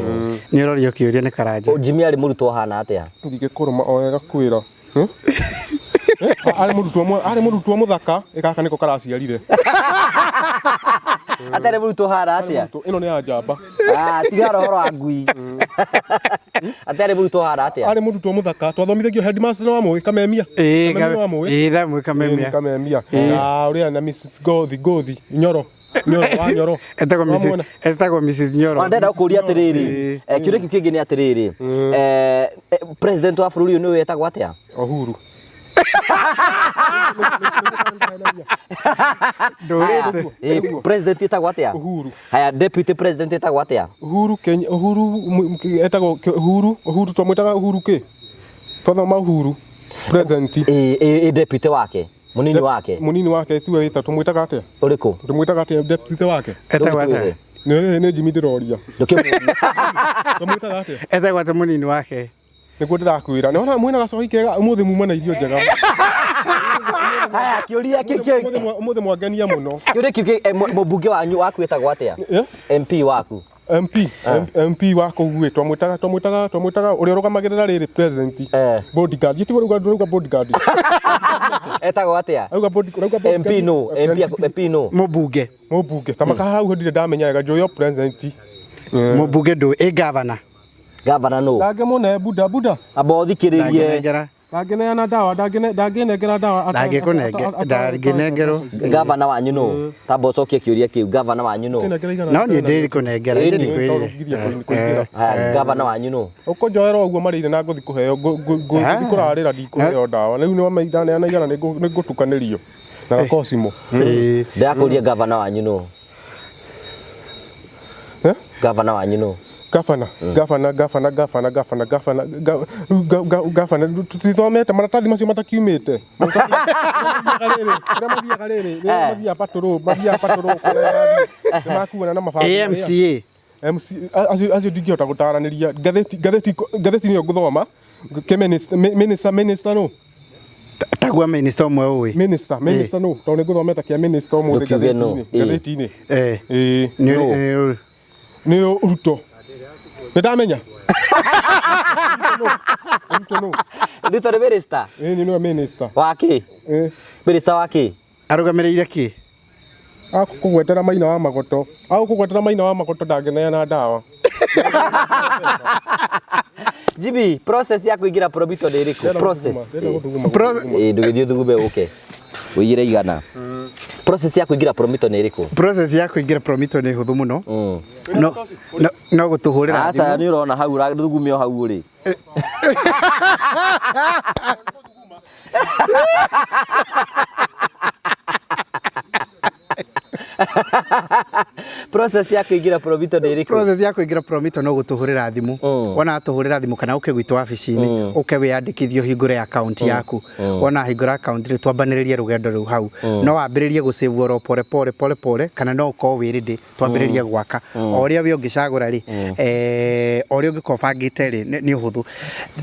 nĩ ũrorio kĩũria nĩ Karanja Jimmy arĩ mũrutwo hana atĩa ndingĩkũrũma o wega kwĩra arĩ mũrutwo mũthaka gaka nĩko karaciarire atarĩ mũrutwo hana atĩa ĩno nĩ ya njamba tiga rohoro wa ngui atarĩ mũrutwo hana atĩa arĩ mũrutwo mũthaka twathomithagio headmaster wa mũĩ Kamemia Kamemia na ũrĩa na Mrs Gothi Nyoro wa Nyoro etagwo Mrs Nyoro ndenda gũkũria atĩrĩrĩ kĩũria kĩu kĩngĩ nĩ atĩrĩrĩ president wa bũrũri ũyũ nĩwe etagwo atĩa Uhuru president etagwo atĩa Uhuru haya deputy president etagwo atĩa Uhuru Kenya etagwo Uhuru twamwĩtaga Uhuru kĩ twathoma Uhuru president deputy wake munini wake tiwe wĩta tũmwĩtaga atĩa ũrĩkũ tũmwĩtaga atĩa deputy wake etagwo atĩa nĩ Jimmy ndĩroria tũmwĩtaga atĩa etagwo atĩa munini wake nĩguo ndĩrakwĩra nĩwona mwĩna gacoki kega ũmũthĩ muma na irio njega haya kĩũria kĩu ũmũthĩ mwangenia mũno kĩũria kĩu mũmbunge wanyu waku etagwo atĩa MP waku MP wako gwe twamwĩtaga ũrĩa ũrũgamagĩrĩra rĩrĩ president bodyguard yĩtigwo rũga bodyguard etagwo atĩa MP no mũmbunge kamaka hau ndire ndamenya wega njũĩ president mũmbunge ndũ Gavana no ndangĩmũne Buda amba ũthikĩrĩrie ndangĩneana ndawa ndangĩnengera ndawa ndangĩnengerwo gavana wanyu no tamba ũcokie kĩũria kĩu gavana wanyu no no niĩ ndĩrĩ kũnengera ndikwĩrire gavana wanyu no ũkũnjoera ũguo marĩire na ngũthi kũheo ngũthi kũrarĩra ndikũheo ndawa rĩu nĩ wamaidaneana igana nĩ ngũtukanĩrio na gakosimo ndakũria gavana wanyu no gavana wanyu no gavana tutithomete maratathi macio matakiumĩte mathiaga patũrũ makuana na mabanga acio ndingĩhota gũtaranĩria ngathĩti nĩyo ngũthoma minister no tagua minister ũmwe ũĩ minister no tondũ nĩngũthomete kĩa minister ũmũthĩ ngathĩti-inĩ nĩ Ruto ndamenya Ruto nĩ minister nĩ minister wake minister wake arũgamĩrĩire kĩ akugwetera Maina wa Magoto agukugwetera Maina wa Magoto ndangeneana ndawa Jimmy, process ya kuingira Promito ni iriku? Process. Ndugithio thugume uke. Wigire igana. Process ya kuingira Promito ni iriku? Process ya kuingira Promito ni huthu muno. No gutuhurira thimu. Asa ni urona hau ra thugumio hau uri. Process ya kuingira Promito ni iriku? Process ya kuingira Promito no gutuhurira thimu. Wona atuhurira thimu kana uke gwitu wabici-ini uke wiyandikithio hingure account yaku. Wona hingura account ri twambaniririe rugendo ru hau. No wambiririe gu save oro pole pole kana no uko wiridi twambiririe gwaka. Oria we ungicagura ri oria ungikobangite ri ni uhuthu.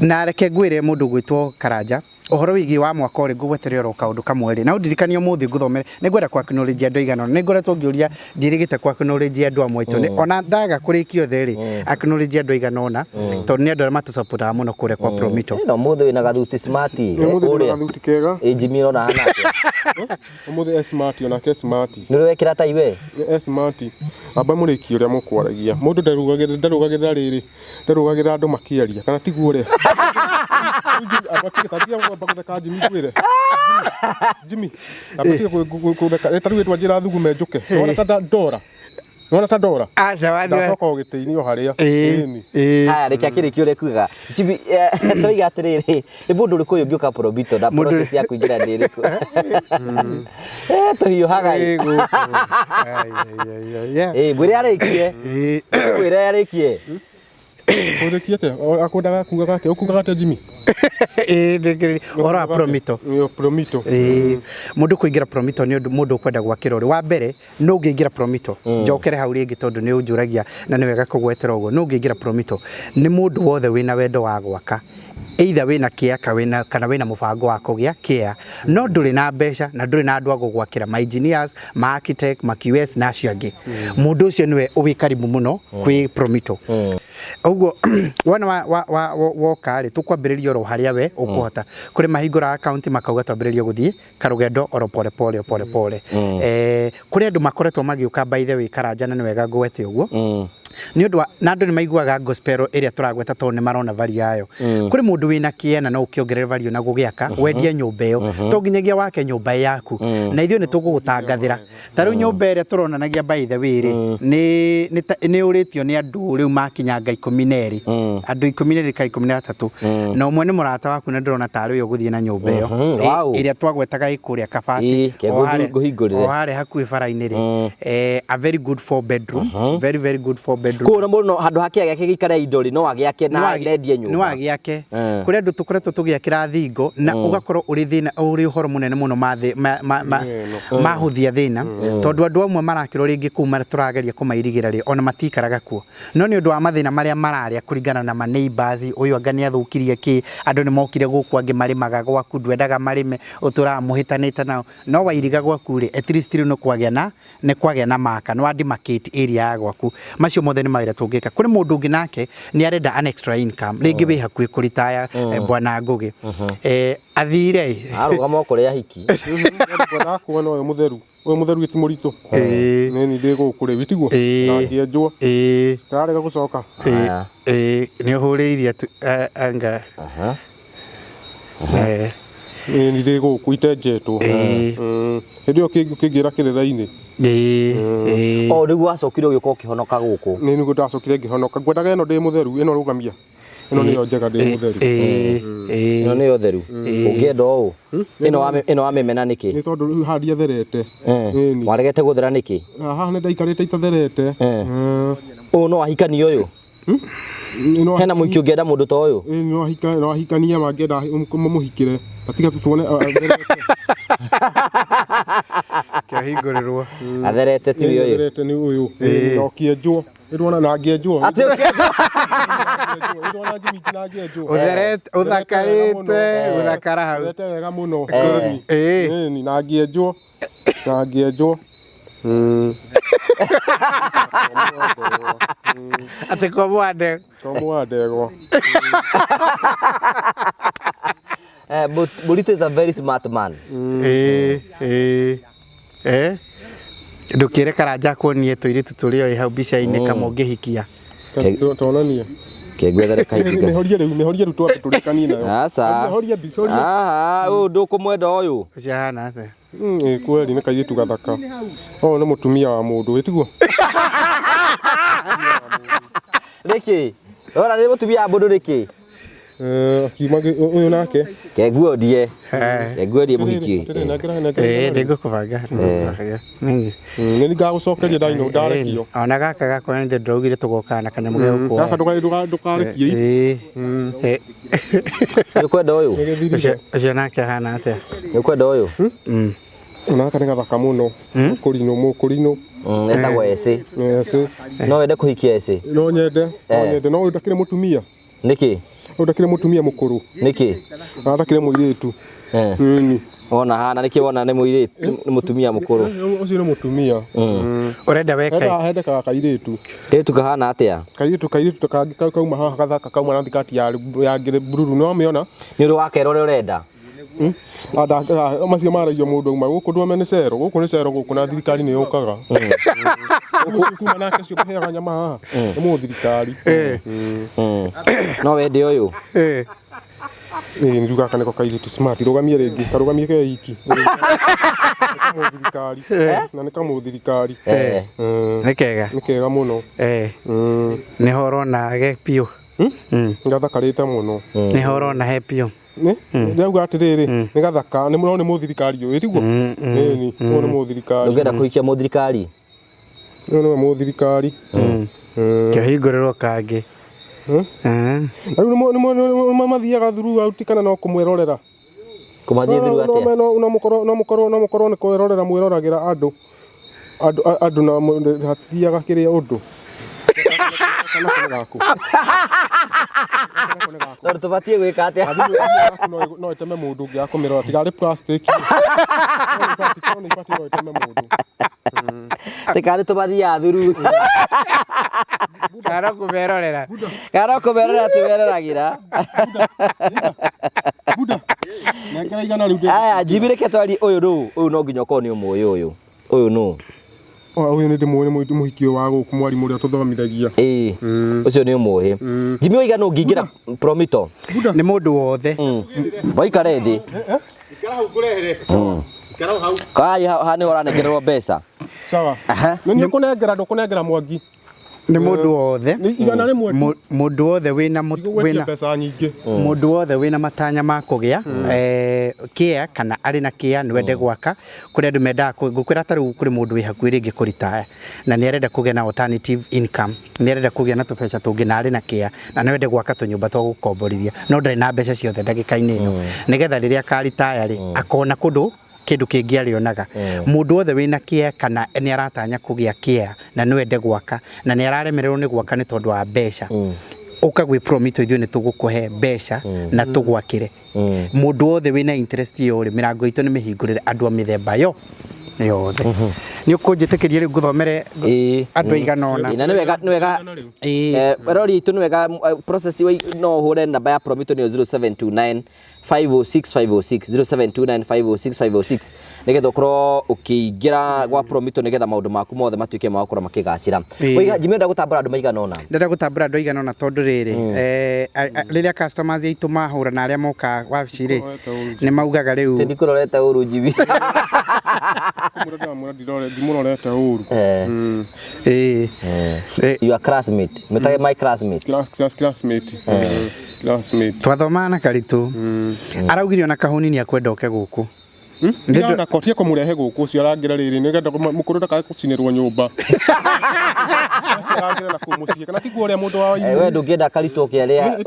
Na reke ngwire mundu gwitwo Karanja ohoro wigi wa mwaka uri ngugweterera ro kaundu kamwe ri na undirikania muthi nguthomere ni ngwenda kwa knowledge andu igana ni ngoretwo ngiuria ndirigite kwa knowledge andu amwe ni ona ndaga kurikio theri knowledge andu igana ona to ni andu matu support muno kure kwa Promito no muthi wina gathuti smart uri gathuti kega Jimmy ona hana muthi smart ona ke smart ni wekira ta iwe smart aba muriki uria mukwaragia mundu ndarugagirira riri ndarugagira andu makiaria kana tiguore Jimmy, abatie kutheka etaruge twanjira thugume njuke Wona ta ndora aca wathi ndacoka ugitiinio haria haya reke akirikio rekuga Jimmy toiga atiriri ni mundu uri kuyu ngiuka Promito na process ya kuingira ndiriku tohiyo haga mwire arikie mwire arikie Kurekiete akodaga kungaga te okugaga te Jimmy ora Promito mundu kuingira Promito ni mundu kwenda gwakira uri wa mbere no ngingira Promito njokere hau ringi tondu ni unjuragia na ni wega kugwetera ugo no ngingira Promito ni mundu wothe wina wendo wa gwaka either wina kia kana wina mubango wa kugia kia no nduri na mbeca na nduri na andu agugwakira ma engineers ma architect ma QS na ciangi mundu ucio niwe ubi karibu muno kwi Promito uguo wana woka ri tukwambiriria ro haria we ukuhota kuri mahingura account makauga twambiriria guthii karugendo oro pole kuri andu makoretwo magiuka by the way Karanja na ni wega ngwete uguo ni undu na andu ni maiguaga gospel iria turagweta to ni marona vari yayo kuri mundu wina kiena no ukiongerera vari na gugiaka wendie nyumba iyo to nginyagia wake nyumba yaku na ithio ni tugugutangathira taru nyumba iria turonanagia by the way ri ni uritio ni andu riu makinyanga 12 andu 12 ka 13 no mwe ni murata waku na ndirona tari uyo guthie na nyumba iyo iria twagwetaga ikuria kabati o hare hakuhi bara-ini ri a very good 4 bedroom very good 4 bedroom kuna muno handu hake yake gikare indori no agiake na endie nyumba no agiake kuri andu tukoretwo tugiakira thingo na ugakorwo uri thina uri uhoro munene muno mahuthia thina tondu andu amwe marakirwo ringi kuma turageria kumairigira ri ona matikaraga kuo no ni undu wa mathina maria mararia kuringana na ma neighbors uyu anga ni athukirie ki andu ni mokire guku angi marimaga gwaku ndwendaga marime utura muhitanite nao no wairiga gwaku ri at least no kwagea na maka no demarcate area ya gwaku macio mothe ni mawira tungika kuri mundu ungi nake ni arenda an extra income ringi wi hakui kuritaya bwana Ngugi athire arugama kuria hiki bwana kuona uyu mutheru giti murito ni ndi gukuri witiguo na ngienjwo tarega gucoka ni uhuriirie anga ni ndi gukuite njetwo ndio kingira kiretha-ini o rigu acokire ugioka ukihonoka guku ni nigu ndacokire ngihonoka ngwendaga ino ndi mutheru ino rugamia ino ni njega ndi mutheru ino ni utheru ungienda u ino amemena niki ni tondu handi atherete waregete guthera niki haha ni ndaikarite itatherete u no ahikani uyu hena muiki ungienda mundu ta uyu no ahikania mangienda muhikire atiga tuone kiahingũrĩrwo atherete ti uyu atherete ni uyu no kienjwo irona na ngienjwo ati irona Jimmy na ngienjwo uthakarite guthakara hau atherete wega muno ni na ngienjwo ati komwande but Burito is a very smart man ndukire Karanja kuonie tuiritu turio hau bica-ini kama ungihikia tonania kegwethere kainga mehoria riu twatu turikani nayo asa mehoria bicoria uyu ndukumwenda uyu ucihana atia kweli ni kairitu gathaka ni mutumia wa mundu witiguo riki ora ni mutumia wa mundu riki akimage uyu nake keguodie muhiki ndingukubanga ni ngagucokeria ndaino ndarekio ona gaka gakwa nthi ndaugire tugokana kanyamu geuko gaka ndukarekie ni kwenda uyu ucio nake hana atia ni kwenda uyu naka ni gathaka muno mukurino etagwo ese no wende kuhikia ese no nyende no ndakire mutumia niki ndakire mutumia mukuru niki ndakire muiritu ona hana niki wona ni muiritu ni mutumia mukuru ucio ni mutumia urenda weka hende kairitu kaitu kahana atia kairitu kauma haha gathaka kauma na thikati ya bururu no miona ni uri wakero uri urenda macio maragia mundu uma guku ndwame ni cero guku na thirikari ni yukaga kuma nake cio kuheaga nyama haha ni mu thirikari no wende uyu njuga kaneko kairitu smart rugamie ringi karugamie keiki mu thirikari na ni kamu thirikari nikega muno ni horona ge piu ngathakarite muno ni horona he piu ndauga atiriri ni gathaka ni mu thirikari uyu tiguo ni mu thirikari ungenda kuhikia mu thirikari ni mu thirikari kihinguriro kangi riu mathiaga thuru autikana no kumwirorera kumathie thuru atia no mukorwo ni kwirorera mwiroragera andu na hathiaga kiria undu no tubatie gwika atia no iteme mundu ngi akumirora tigari plastic no iteme mundu tikari tubathia thuru karo kuberorera tubereragira nekera igana riu aya jibire ketwari uyu no nginya ko ni umuyu uyu no uyu ni ndimwe muhikio wa guku mwarimu uria tuthomithagia ucio ni umuhi jimi oiga no ngingira promito ni mundu wothe waikare thi ikara hau kurehere ikara hau kai hani oranengererwo mbeca sawa ni kunengera mwangi ni mundu wothe igana rimwe mundu wothe wina pesa nyingi mundu wothe wina matanya ma kugia kia kana ari na kia ni wende gwaka kuri andu menda gukwira taru kuri mundu wi hakuiri ngi kuritaya na ni arenda kugia na alternative income ni arenda kugia na tubeca tungi na ari na kia na ni wende gwaka tunyumba twa gukomborithia no ndari na mbeca ciothe ndagika-ini ino nigetha riria karitaya ri akona kundu kindu kingi arionaga mundu wothe wina kia kana ni aratanya kugia kia na ni wende gwaka na ni araremererwo ni gwaka ni tondu wa mbeca uka gwi promito ithu ni tugukuhe mbeca na tugwakire mundu wothe wina interest yo ri mirango itu ni mihingurire andu a mithemba yothe ni ukunjitikiria ri nguthomere andu aiganona na ni wega rori itu ni wega process no hure namba ya promito ni 0729 506 nigetha ukorwo ukiingira gwa promito nigetha maundu maku mothe matuike ma gukora makigacira oiga jimenda gutambura andu maigana ona ndenda gutambura andu aigana ona tondu riri riria customers aitu mahura na aria moka wabici ri ni maugaga riu ndikurorete uru jibi ndimurorete uru you are classmate metage my classmate twathomana Karitu araugire ona kahuni ni akwenda oke guku ndina kotie kumurehe guku cio arangira riri nigenda mukuru ndakae gucinirwo nyumba arangira na kumucie kana tiguo ria mundu wa we ndungienda Karitu oke aria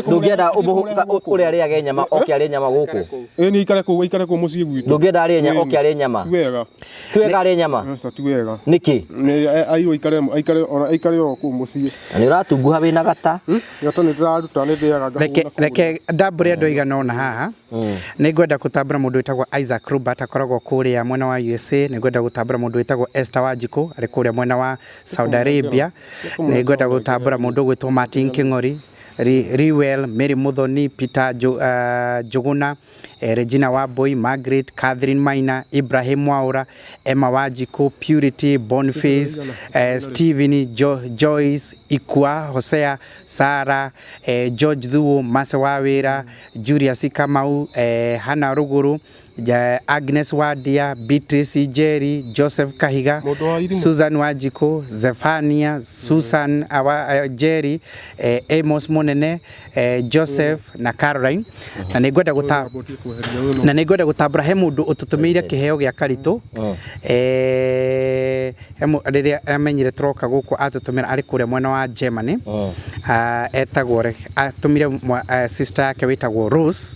ndungienda uria aria ge nyama oke aria nyama guku ni ikare ku mucie gwitu ndungienda aria nyama oke aria nyama twega aria nyama sasa tiwega niki ni ayo ikare ku mucie ni uratunguha wina gata gato ni ndiraruta ni ndiaga reke ndambure andu aigana ona haha ni ngwenda gutambura mundu witagwo Isaac Robert akoragwo kuria mwena wa USA ni ngwenda gutambura mundu witagwo Esther Wanjiku ari kuria mwena wa Saudi Arabia ni ngwenda gutambura mundu gwitwo Martin King'ori Riwell Mary Muthoni Peter Juguna Regina Wambui, Margaret, Catherine Maina, Ibrahim Waura, Emma Wajiko, Purity, Boniface, Stephen, Joyce, Ikua, Hosea, Sarah, George Dhuo, Masa Wawira, Julius Kamau, Hannah Ruguru, Agnes Wadia, Beatrice Jerry, Joseph Kahiga, Susan Wajiko, Zephania, Susan Jerry, Amos Monene, Joseph na Caroline. Na nigwenda gutambura he mundu ututumiire kiheo gia Karitu riria amenyire troka guku atutumira ari kuria mwena wa Germany etagwo atumire sister yake witagwo Rose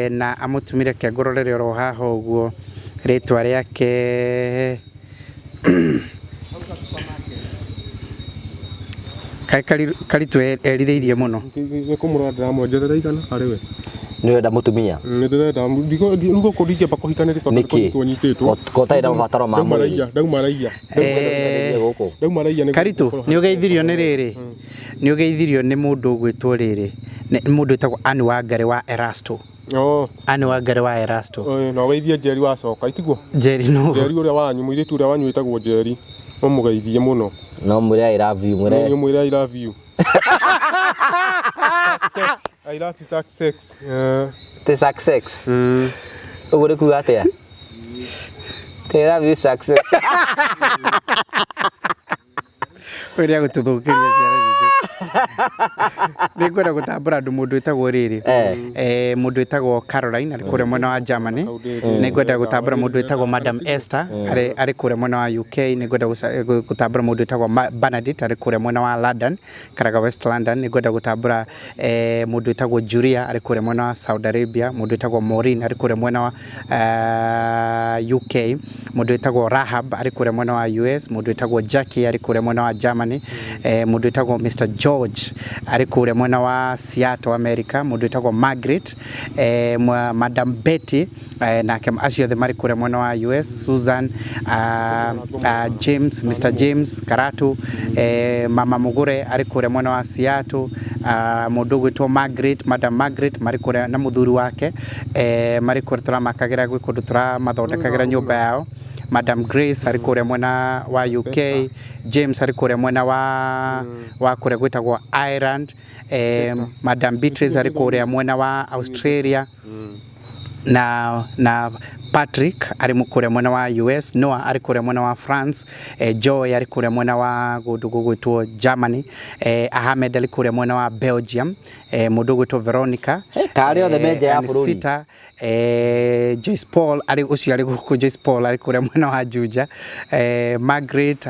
na amutumire kengororere ro haha uguo ritwa riake Karitu erithiirie muno nikumurandira mwenjerera igana ari we ni wenda mutumia ni ndirenda rugo kuringia bakuhikanire tondu tunyititwo kotaira mabataro ma mwiri dauma raia Karitu ni ugeithirio ni riri ni ugeithirio ni mundu gwitwo riri ni mundu etagwo Anne Wangari wa Erasto Anne Wangari wa Erasto no geithie Jerry wa coka itiguo Jerry no Jerry uria wanyu muiritu uria wanyu etagwo Jerry no mugeithie muno no mwire I love you mwire I love you I love you success te success ugure ku atia te love you success Oria gututhukiria ciara ni ngwenda gutambura andu mundu etagwo riri mundu etagwo Caroline ari kuria mwena wa Germany ni ngwenda gutambura mundu etagwo Madam Esther ari kuria mwena wa UK ni ngwenda gutambura mundu etagwo Bernadette ari kuria mwena wa London karaga West London ni ngwenda gutambura mundu etagwo Julia ari kuria mwena wa Saudi Arabia mundu etagwo Maureen ari kuria mwena wa UK mundu etagwo Rahab ari kuria mwena wa US mundu etagwo Jackie ari kuria mwena wa Germany mundu etagwo Mr George ari kuria mwena wa Seattle America mundu etagwo Margaret Madam Betty nake acio the mari kuria mwena wa US Susan James Mr James Karatu Mama Mugure ari kuria mwena wa Seattle mundu gwitwo Margaret Madam Margaret mari kuria na muthuri wake mari kuria turamakagira gwikundu turamathondekagira nyumba yao Madam Grace ari kuria mwena wa UK James ari kuria mwena wa kuria gwitagwo Ireland Madam Beatrice ari kuria mwena wa Australia na Patrick ari kuria mwena wa US Noah ari kuria mwena wa France Joy ari kuria mwena wa gwitwo Germany Ahmed ari kuria mwena wa Belgium mundu gwitwo Veronica kari othe meje ya bururi Joyce Paul ari ucio ari guku Joyce Paul ari kuria mwena wa Juja Margaret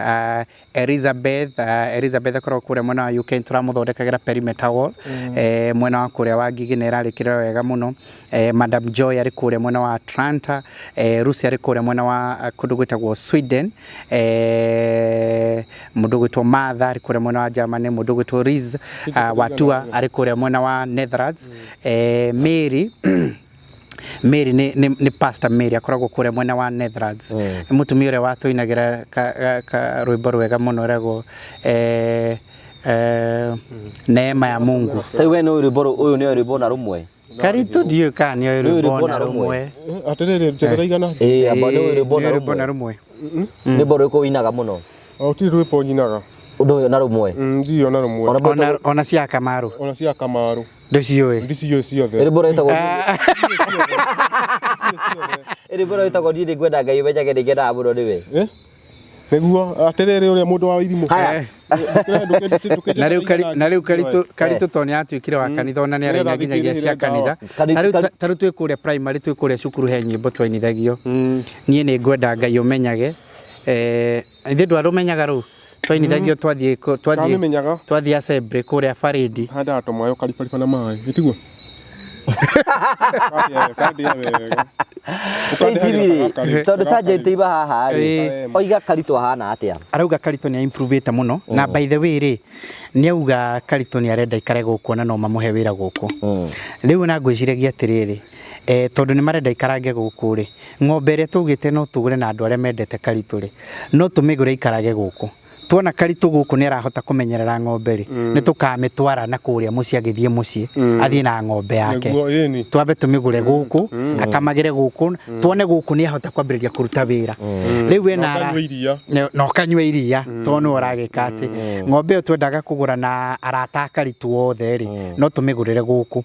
Elizabeth akora kuria mwena wa UK turamuthondekagira perimeter wall mwena wa kuria wa Giginera ari kirero wega muno Madam Joy ari kuria mwena wa Atlanta Rusi ari kuria mwena wa kundu gwitagwo Sweden mundu gwitwo Martha ari kuria mwena wa Germany mundu gwitwo Riz Watua ari kuria mwena wa Netherlands Mary ni Pastor Mary akoragwo kuria mwena wa Netherlands mutumia uria watuinagira ka rwimbo rwega muno rego neema ya Mungu taiwe no rwimbo uyu ni rwimbo na rumwe Karitu ndio kani rwimbo na rumwe aterere njera igana abado rwimbo na rumwe ni boro ko winaga muno ti rwimbo nyinaga undu na rumwe ndio na rumwe ona cia Kamaru ndiciyo ciothe ri boro etagwo ri boro etagwo ndi ngwenda ngai menyage ndigenda muno niwe niguo aterere uria mundu wa irimu na riu Karitu toni atuikire wa kanitha ona ni araina nginyagia cia kanitha taru twikuria primary twikuria cukuru he nyimbo twainithagio nie ni ngwenda ngai umenyage ithe ndwaru menyaga ru twainithagio twathie assembly kuria Faridi handa atomayo kalipalipa na mai itiguo tondu sergeant iba haha ri oiga Karitu hana atia arauga Karitu ni improve muno na by the way ri ni auga Karitu ni arenda ikare guku na no mamuhe wira guku riu na ngwiciragia atiriri tondu ni marenda ikarange guku ri ng'ombe ria tugite no tugure na andu aria mendete Karitu ri no tumigure ikarage guku tuona Karitu guku ni arahota kumenyerera ng'ombe ri ni tukamitwara na kuria muci agithie muci athie na ng'ombe yake twambe tumigure guku akamagire guku tuone guku ni ahota kwambiriria kuruta wira riu ena no kanywe iria tonu uragika ati ng'ombe yo twendaga kugura na arata Karitu wothe ri no tumigurire guku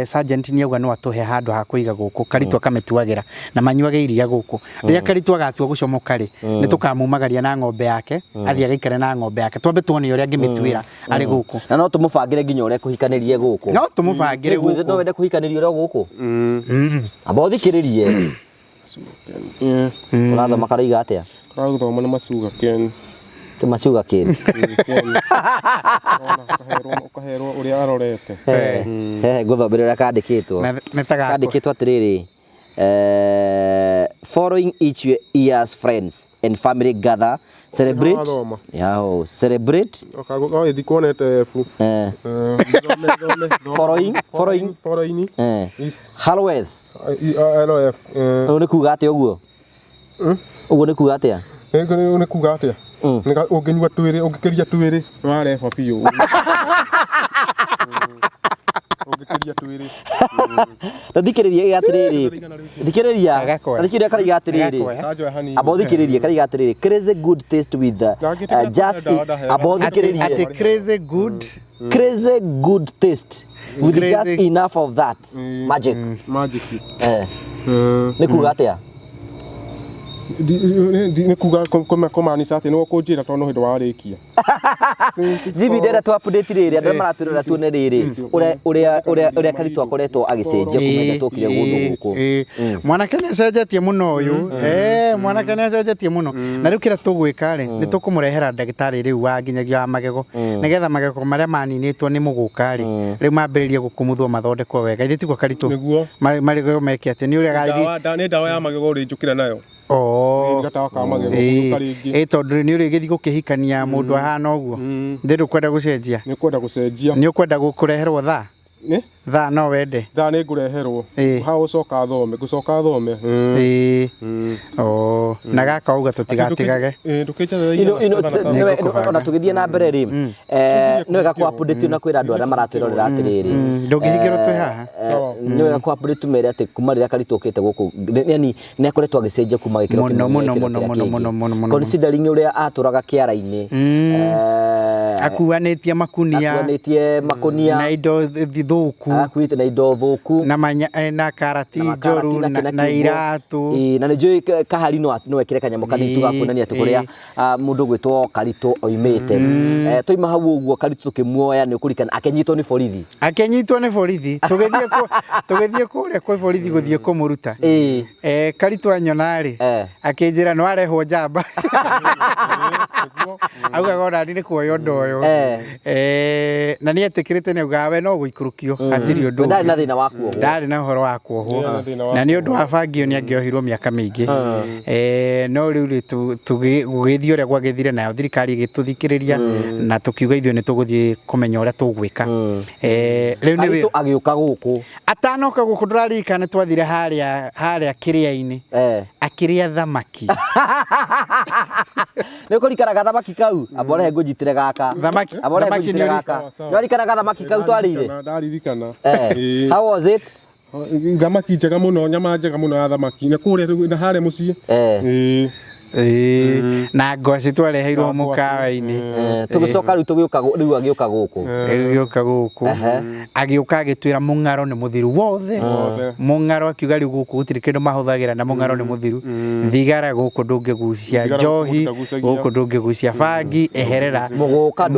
sergeant ni auga no atuhe handu ha kuiga guku Karitu akamituagira na manyuage iria guku riria Karitu agatua gucomoka ri ni tukamumagaria na ng'ombe yake athia gaikare na ng'ombe yake twambe tuone uria angimitwira ari guku na no tumubangire nginya uria kuhikanirie guku no tumubangire guku no wende kuhikanirie uria guku aba uthikiririe urathoma karaiga atia Karathoma na macuga ken macuga ken ukaherwo uria arorete guthomerera kandikitwo atiriri following each year's friends and family gather celebrate celebrate following Halloween ni kuga atia uguo ni kuga atia ni kuga atia unginyua twiri ungikiria twiri wareba biu ungikiria twiri thikiriria atiriri thikiriria karaiga atiriri abo thikiriria karaiga atiriri crazy good taste with just abo thikiriria ati crazy good taste with just enough of that magic ni kuga atia ni kuga komaanisha ati no kunjira tono hindu warikia jibi ndenda tu update riri andu maratwirira tuone riri uria Karitu akoretwo agicenjia kumenya tukire gundu guku mwanake ni acenjetie muno uyu mwanake ni acenjetie muno na riu kira tugwika ri ni tukumurehera ndagitari riu wa nginyagia magego nigetha magego maria maninitwo ni muguka ri riu mambiririe gukumuthwo mathondekwo wega ithe tiko Karitu magego meke ati ni uria gathi ni dawa ya magego uri njukira nayo tondu ni uri githi gukihikania mundu ahana uguo ndiru kwenda gucenjia ni ukwenda gukureherwo tha no wende tha ni ngureherwo ha ucoka thome gucoka thome na gaka uga tutigatigage ona tugithie na mbere ri ni wega ku update na kwira andu aria maratwirorera atiriri ndungihingirwo twi haha ni wega ku update mere ati kuma riria Karitu ukite guku yani ni akoretwo agicenjia kuma gikiro muno considering uria aturaga kiara-ini akuanitie makunia makunia na indo thuku akuite na indo thuku na karati njoru na iratu na ni njui kahari no ekire kanyamo kanini tugakuonania ati kuria mundu gwitwo Karitu oimite toima hau uguo Karitu tukimuoya ni ukurikana akenyitwo ni borithi tugithie kuria kwa borithi guthie kumuruta Karitu anyonari akinjira no arehwo njamba auga gora ni kuoyo ndoyo na ni etikirite ni ugawe no guikurukio atiri undu ndari na thina wakuo ndari na horo wakuo na ni undu wabangio ni angiohirwo miaka mingi no riu tugithio ria gwagithire nayo thirikari igituthikiriria na tukiuga ithio ni tuguthie kumenya uria tugwika riu ni agiuka guku atanoka guku ndurarika ni twathire haria kiria-ini akiria thamaki ni kurikanaga thamaki kau abore ngujitire gaka thamaki ni gaka ndarikanaga thamaki kau twarire ndarikana how was it thamaki njega muno nyama njega muno ya thamaki na kuria na hare mucii na ngoci twareheirwo mukawa-ini tugicoka riu riu agiuka guku agiuka agitwira mung'aro ni muthiru wothe mung'aro akiuga riu guku gutiri kindu mahuthagira na mung'aro ni muthiru thigara guku ndungigucia njohi guku ndungigucia bangi eherera muguka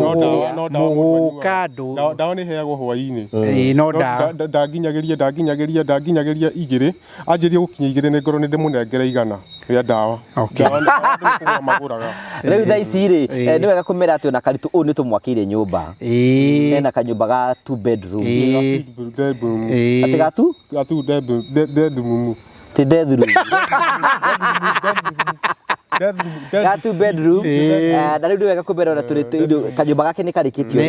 ndawa ni heagwo hwa-ini no ndawa ndanginyagiria igiri anjirie gukinya igiri ni ngoro ni ndimunengere igana ya ndawa riu thaa ici ri ni wega kumera ati ona Karitu uyu ni tumwakire nyumba ena kanyumba ga 2 bedroom ati ga 2 bedroom ti bedroom ga 2 bedroom na riu wega kumbera na turi kanyumba gake ni karikitio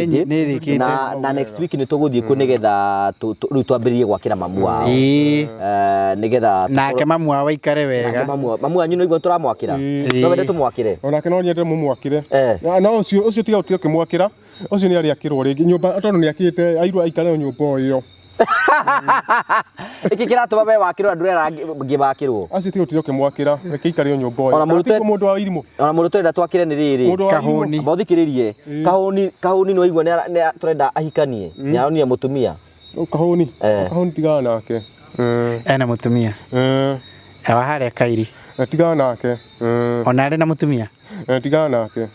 na next week ni tuguthie ku nigetha riu twambiririe gwakira mamu wao nigetha nake mamu wao aikare wega mamu wanyu no igwa turamwakira no wende tumwakire onake no nyende mumwakire na ucio tiga utio kimwakira ucio ni ari akirwo ringi nyumba tondu ni akite airwa aikare nyumba iyo iki kiratu babe wakirwo ndurera ngibakirwo acio tiga utio kimwakira reke ikare nyumba iyo ona mundu wa irimu ona mundu twenda twakire ni riri kahuni bothikiririe kahuni no igwa ni turenda ahikanie ni aronia mutumia kahuni tigana nake ena mutumia awa hare kairi tigana nake ona ari na mutumia tigana nake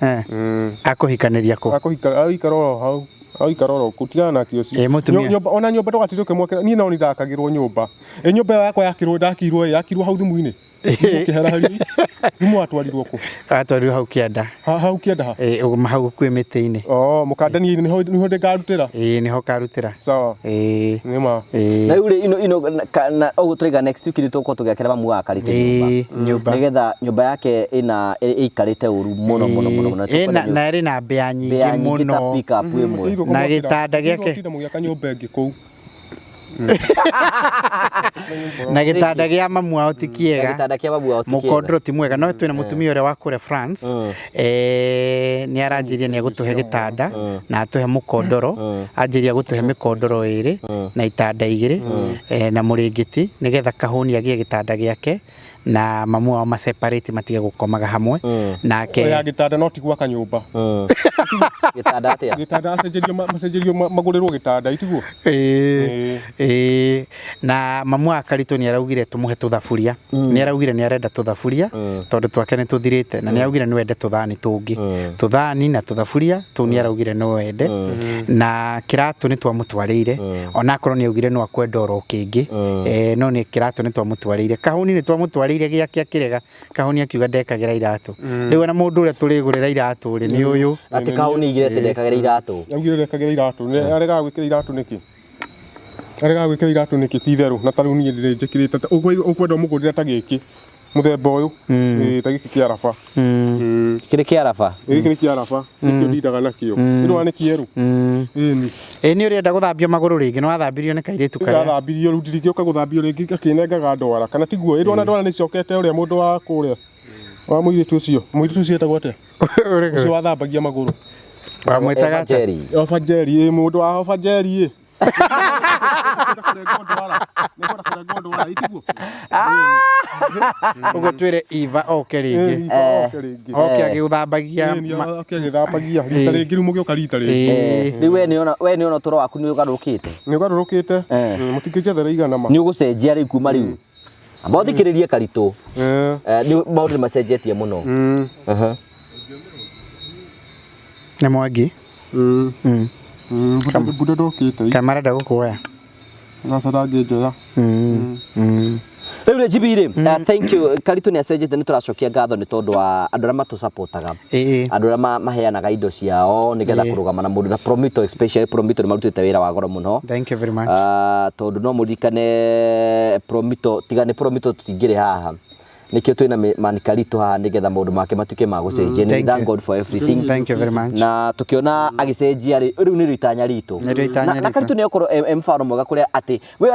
akuhikaniria ko aikaroro hau aikaroro kutigana nake ucio nyumba ona nyumba ndogatiruke mwakira ni no nidakagirwo nyumba nyumba yakwa yakirwo hau thimu-ini kiharahari nimu atwarirwo ku atwarirwo hau kianda hau kwi miti-ini mukandani niho ngarutira niho karutira sawa nima na yule na turiga next week ni tuko tugiakira mamu wa karite nyumba nigetha nyumba yake ina ikarite uru muno na eri na mbea nyingi muno na gitanda giake nyumba ingi kuu na gitanda gia mamu wao ti kiega mukodro ti mwega no twina mutumia ure wa kure France ni aranjiria ni agutuhe gitanda na atuhe mukodoro anjiria gutuhe mikodoro iri na itanda igiri na muringiti nigetha kahuni agie gitanda giake na mamu wao separate matige gukomaga hamwe nake ya gitanda no tigwa kanyumba gitanda atia gitanda acenjerio magurirwo gitanda itiguo na mamu akarito ni araugire tumuhe tuthafuria ni araugire ni arenda tuthafuria tondu twake ni tuthirite na ni araugire ni wende tuthani tungi tuthani na tuthafuria tu ni araugire no wende na kiratu ni twamutwarire ona korwo ni augire no akwenda oro kingi no ni kiratu ni twamutwarire kahuni ni twamutwarire giake akirega kahuni akiuga ndekagira iratu riu na mundu ure turigurira iratu ri ni uyu ati kahuni igire ndekagira iratu augire ndekagira iratu ni arega gwikira iratu niki arega gwikira iratu niki ti theru na taru ni njikirite ukwenda mugurira ta giki muthemba uyu ta giki kia arafa kiri kia arafa kiri kia arafa nikio ndidaga nakio ino ni kieru ni urenda guthambio maguru ringi no wathambirio ni kairitu karia athambirio ru ndirigio kaguthambio ringi akinengaga ndwara kana tiguo ino ndwara ni cokete uria mundu wa kuria wa muiritu ucio etagwo atia ucio wathambagia maguru wa mwetaga Ofajeri mundu wa Ofajeri ugo twire Eva okeringi agiguthambagia rita ringi ru mugioka rita ringi riu we ni ona toro waku ni ugarukite mutingijethera igana ma ni ugucenjia riu kuma riu amba uthikiririe karitu ni maundu ni macenjetie muno na mwangi buda ndokite kamara ndagukuoya ngacara nginjoya riu jibire thank you karitu ni acenjete ni turacokia ngatho ni tondu wa andu aria matusupportaga andu aria maheanaga indo ciao nigetha kurugama na mundu na Promito especially Promito ni marutite wira wa goro muno thank you very much tondu no murikane Promito tigane Promito tutingire haha nikio twina manikarito haha nigetha maundu make matuke ma gucenjia ni thank God for everything thank you very much na tukiona agicenjia riu ni ritanya rito na karitu ni okoro mfano mwega kuria ati we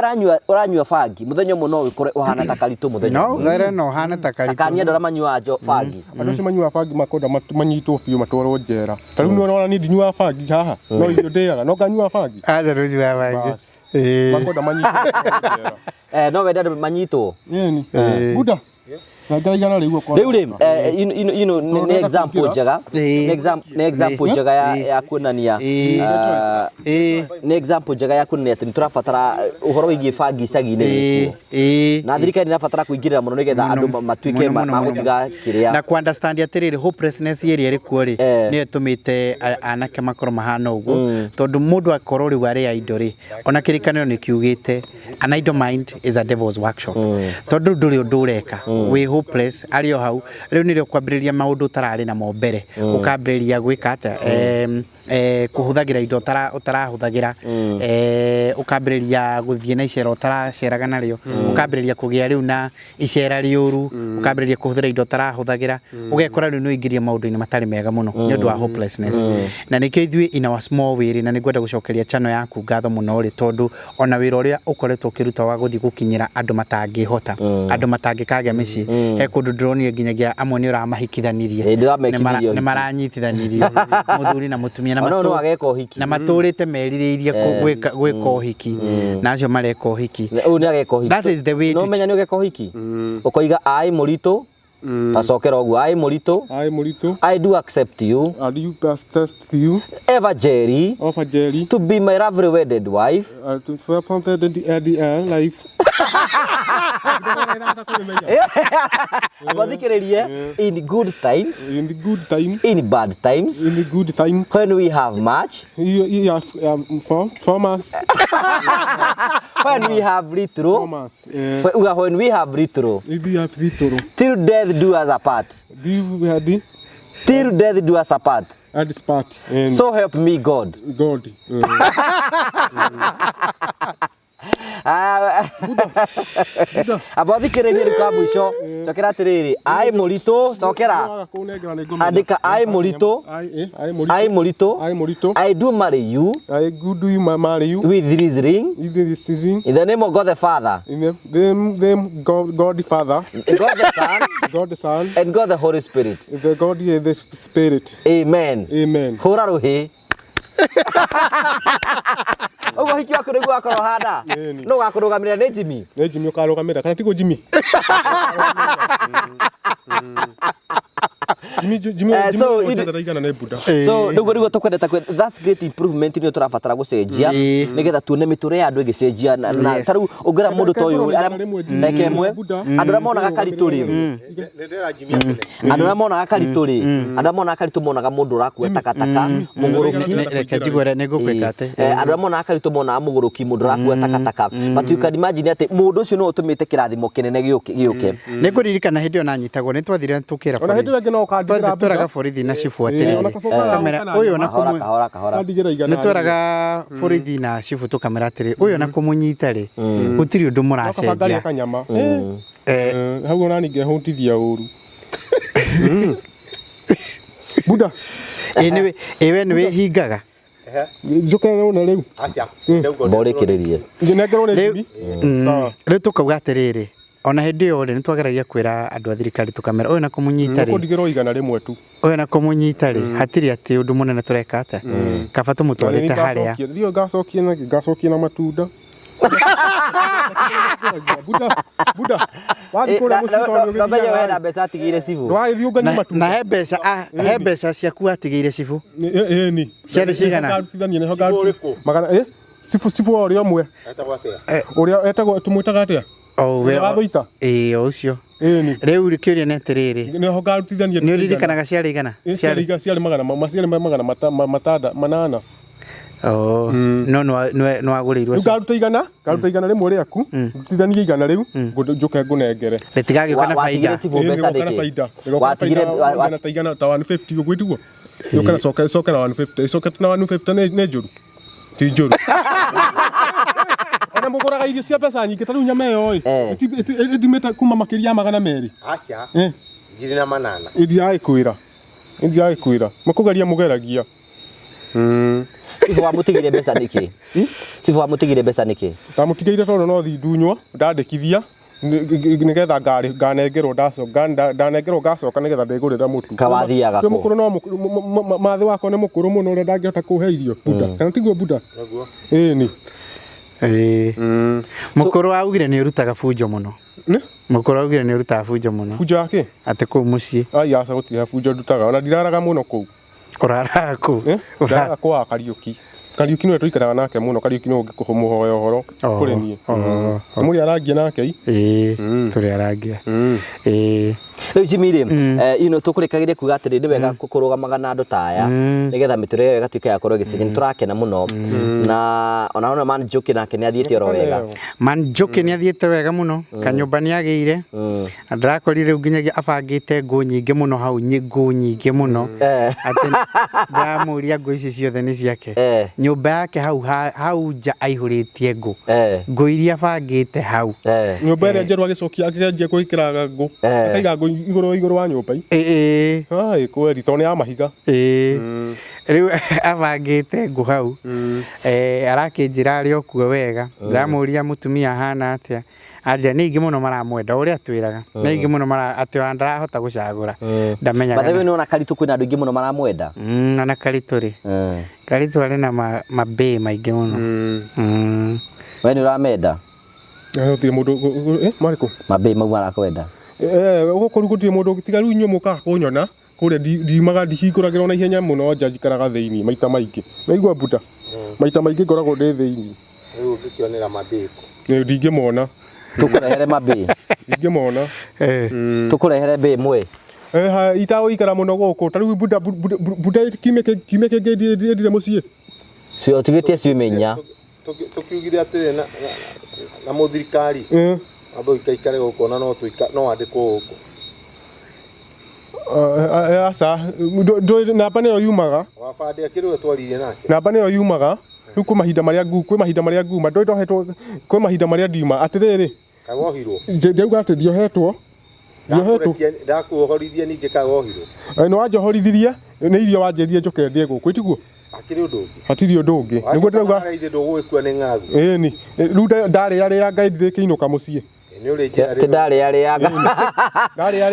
uranyua fangi muthenya muno wikore uhana ta karitu muthenya no there no hana ta karitu kanya ndora manyua fangi andu cio manyua fangi makonda manyitwo biu matwarwo njera tariu ni ona ni ndinyua fangi haha no iyo ndeaga no nganyua fangi atheru wa fangi makonda manyitwo njera no wenda manyitwo ni buda riu ri ni example njega ni example njega ya kuonania ni example njega ya kuonania ati turabatara uhoro wigie fangi icagi-ini na thirikari irabatara kuingirira muno nigetha andu matuike magutiga kiria na ku understand atiriri hopelessness iria iri kuo ri ni etumite anake makoro mahana uguo tondu mundu akoro ri wari indo ri ona kirikanio ni kiugite an idle mind is a devil's workshop tondu nduri undu ureka we hopeless alio hau riu nirio kwambiriria maundu tarari na mombere ukambiriria gwika ata kuhuthagira indo utarahuthagira ukambiriria guthie na icera utaraceraga nario ukambiriria kugia riu na icera riuru ukambiriria kuhuthira indo utarahuthagira ugekora riu no ingiria maundu-ini matari mega muno ni undu wa hopelessness na nikio ithui in our small way na nigwenda gucokeria channel yaku ngatho muno ri tondu ona wira uria ukoretwo kiruta wa guthii gukinyira andu matangihota andu matangikaga mici he kundu ndronire nginyagia amwe ni uramahikithanirie ni maranyitithanirio muthuri na mutumia na maturite meririirie gwika uhiki na acio mareka uhiki that is the way no menya ni ugeka uhiki ukoiga ai murito tacokera uguo ai murito I do accept you Eva Jerry to be my lovely wedded wife to life abathikiririe in good times in bad times when we have much when we have little when we have little till death do us apart till death do us apart so help me God abathikiririe rika mwisho cokera atiriri ai murito cokera andika ai murito I do marry you with this ring in the name of God the Father in the name God the Father God the Son and God the Holy Spirit the Spirit amen hura ruhi ugo hiki wako niguo akoro handa no gakurugamira ni Jimmy ukarugamira kana tigo Jimmy so niguo tukwendeta that's great improvement ni turabatara gucenjia nigetha tuone miture ya andu igicenjia na taru ungera mundu to uyu ndeke mwe andu ra monaga karituri andu ra monaga karituri andu monaga karitu monaga mundu rakua takataka muguruki reke jigwere nigukwika ate andu ra monaga karitu monaga muguruki mundu rakua takataka but you can imagine ati mundu ucio no utumite kirathimo kinene giuke niguririkana hindi ona nyitagwo ni twathire tukira twaturaga borithi na cibuatire kamera uyu na nitwaraga borithi na cibu tukamera atiri uyu na kumunyita ri gutiri undu muracenjia hau ona ninge hutithia uru buda ewe niwe hingaga njukana ona riu acha borikiririe nginengerwo ni Jimmy riu tukauga atiriri ona hindi yo ni twageragia kwira andu a thirikari tukamera uyu na kumunyita ri kundigirwo igana rimwe tu uyu na kumunyita ri hatiri ati undu munene tureka ata kaba tumutwarite haria ndio gacokia na matunda buda wathi kura musito no benya wena mbeca atigire cibu wathi ungania matunda he mbeca ciaku atigire cibu ni ciari cigana magana cibu ori omwe uria etagwo tumwitaga atia we wathuita ucio ni riu rikiuria netiriri ni ho garutithania ni uririkanaga ciari igana ciari magana matada manana no agurirwo garuta igana rimwe riaku rutithania igana riu njuke ngunengere ritigagikwa na faida watigire igana ta 150 ugwitiguo yukana soka na 150 soka na 150 ne njuru ti njuru ona muguraga irio cia pesa nyingi tariu nyama yo ndimeta kuma makiria magana meri acha ngiri na manana ndi aikwira makugaria mugeragia sifu wamutigire mbeca niki sifu wamutigire mbeca niki tamutigire tondu no thi ndunywa ndandikithia nigetha nganengerwo ndanengerwo ngacoka nigetha ndegurira mutu kawathiaga ko mukuru no mathi wako ni mukuru muno uri ndangihota kuhe irio buda kana tiguo buda ni mukuru augire ni urutaga fujo muno mukuru augire ni urutaga fujo muno fujo yake ate ku mucii ai aca gutira fujo ndutaga ona ndiraraga muno ku uraraga ku uraraga kwa Kariuki Kariuki no twikaraga nake muno Kariuki no ngikuhomuhoya horo kuri nie muri arangia nake turi arangia Rĩu Jimmy tũkũrĩkagĩria kuga atĩrĩ nĩ wega kũrũgamaga na andũ ta aya nĩgetha mĩtũrĩre ĩyo ĩgatuĩka ya kũrwo gĩcĩnĩ nĩtũrakena mũno na ona Man Njoki nake nĩ athiĩte oro wega Man Njoki nĩ athiĩte wega mũno kanyũmba nĩ agĩire ndĩrakorire rĩu nginyagia abangĩte ngũ nyingĩ mũno hau ngũ nyingĩ mũno atĩ ndamũria ngũ ici ciothe nĩ ciake nyũmba yake hau nja aihũrĩtie ngũ iria abangĩte hau nyũmba ĩrĩa njerũ agĩcokia akĩanjia gwĩkĩraga ngũ akaiga ngũ igũrũ wa nyũmba ai kweri tondũ nĩ ya mahiga rĩu abangĩte ngũ hau arakĩnjĩra arĩ okuo wega ndamũria mũtumia hana atĩa anjia nĩ ingĩ mũno maramwenda ũrĩa twĩraga nĩ ingĩ mũno atĩ ndarahota gũcagũra ndamenyaga bathe nĩ ona Karitũ kwĩna andũ ingĩ mũno maramwenda na Karitũ rĩ Karitũ arĩ na mabĩ maingĩ mũno we nĩ ũramenda gũtirĩ mũndũ marĩkũ mabĩ mau marakwenda gũkũ gũtirĩ mũndũ ũgĩtiga rĩu inyuĩ mũkaga kũnyona kũrĩa ndiumaga ndihingũragĩrwo na ihenya mũno nja njikaraga thĩinĩ maita maingĩ naigua buta maita maingĩ ngoragwo ndĩ thĩinĩ rĩu ũngĩkĩonera mabĩ ndingĩmona tũkũrehere mabĩ ndingĩmona tũkũrehere mbĩ mwe itagũikara mũno gũkũ ta rĩu buta kiumia kĩngĩ ndire mũciĩ ũtigĩtie ciumia 4 tukiugire atĩrĩ na mũthirikari ambo ikaikare gũkũ na no andĩkwo gũkũ asa namba nĩyo yumaga wabande akĩrũe twaririe nake namba nĩyo yumaga rĩu kwĩ mahinda marĩa nguma ndoi ndohetwo kwĩ mahinda marĩa ndiuma atĩrĩrĩ kagohirwo ndauga atĩ ndiohetwo ndakuohorithia ningĩ kagohirwo nĩ wanjohorithirie nĩ irio wanjĩrire njoke ndie gũkũ itiguo akĩrĩ ũndũ ũngĩ hatirĩ ũndũ ũngĩ nĩguo ndĩrauga ndũgũgĩkua nĩ ng'aragu ĩni rĩu ndarĩarĩa ngai ndĩkĩinũka mũciĩ ti ndarĩarĩanga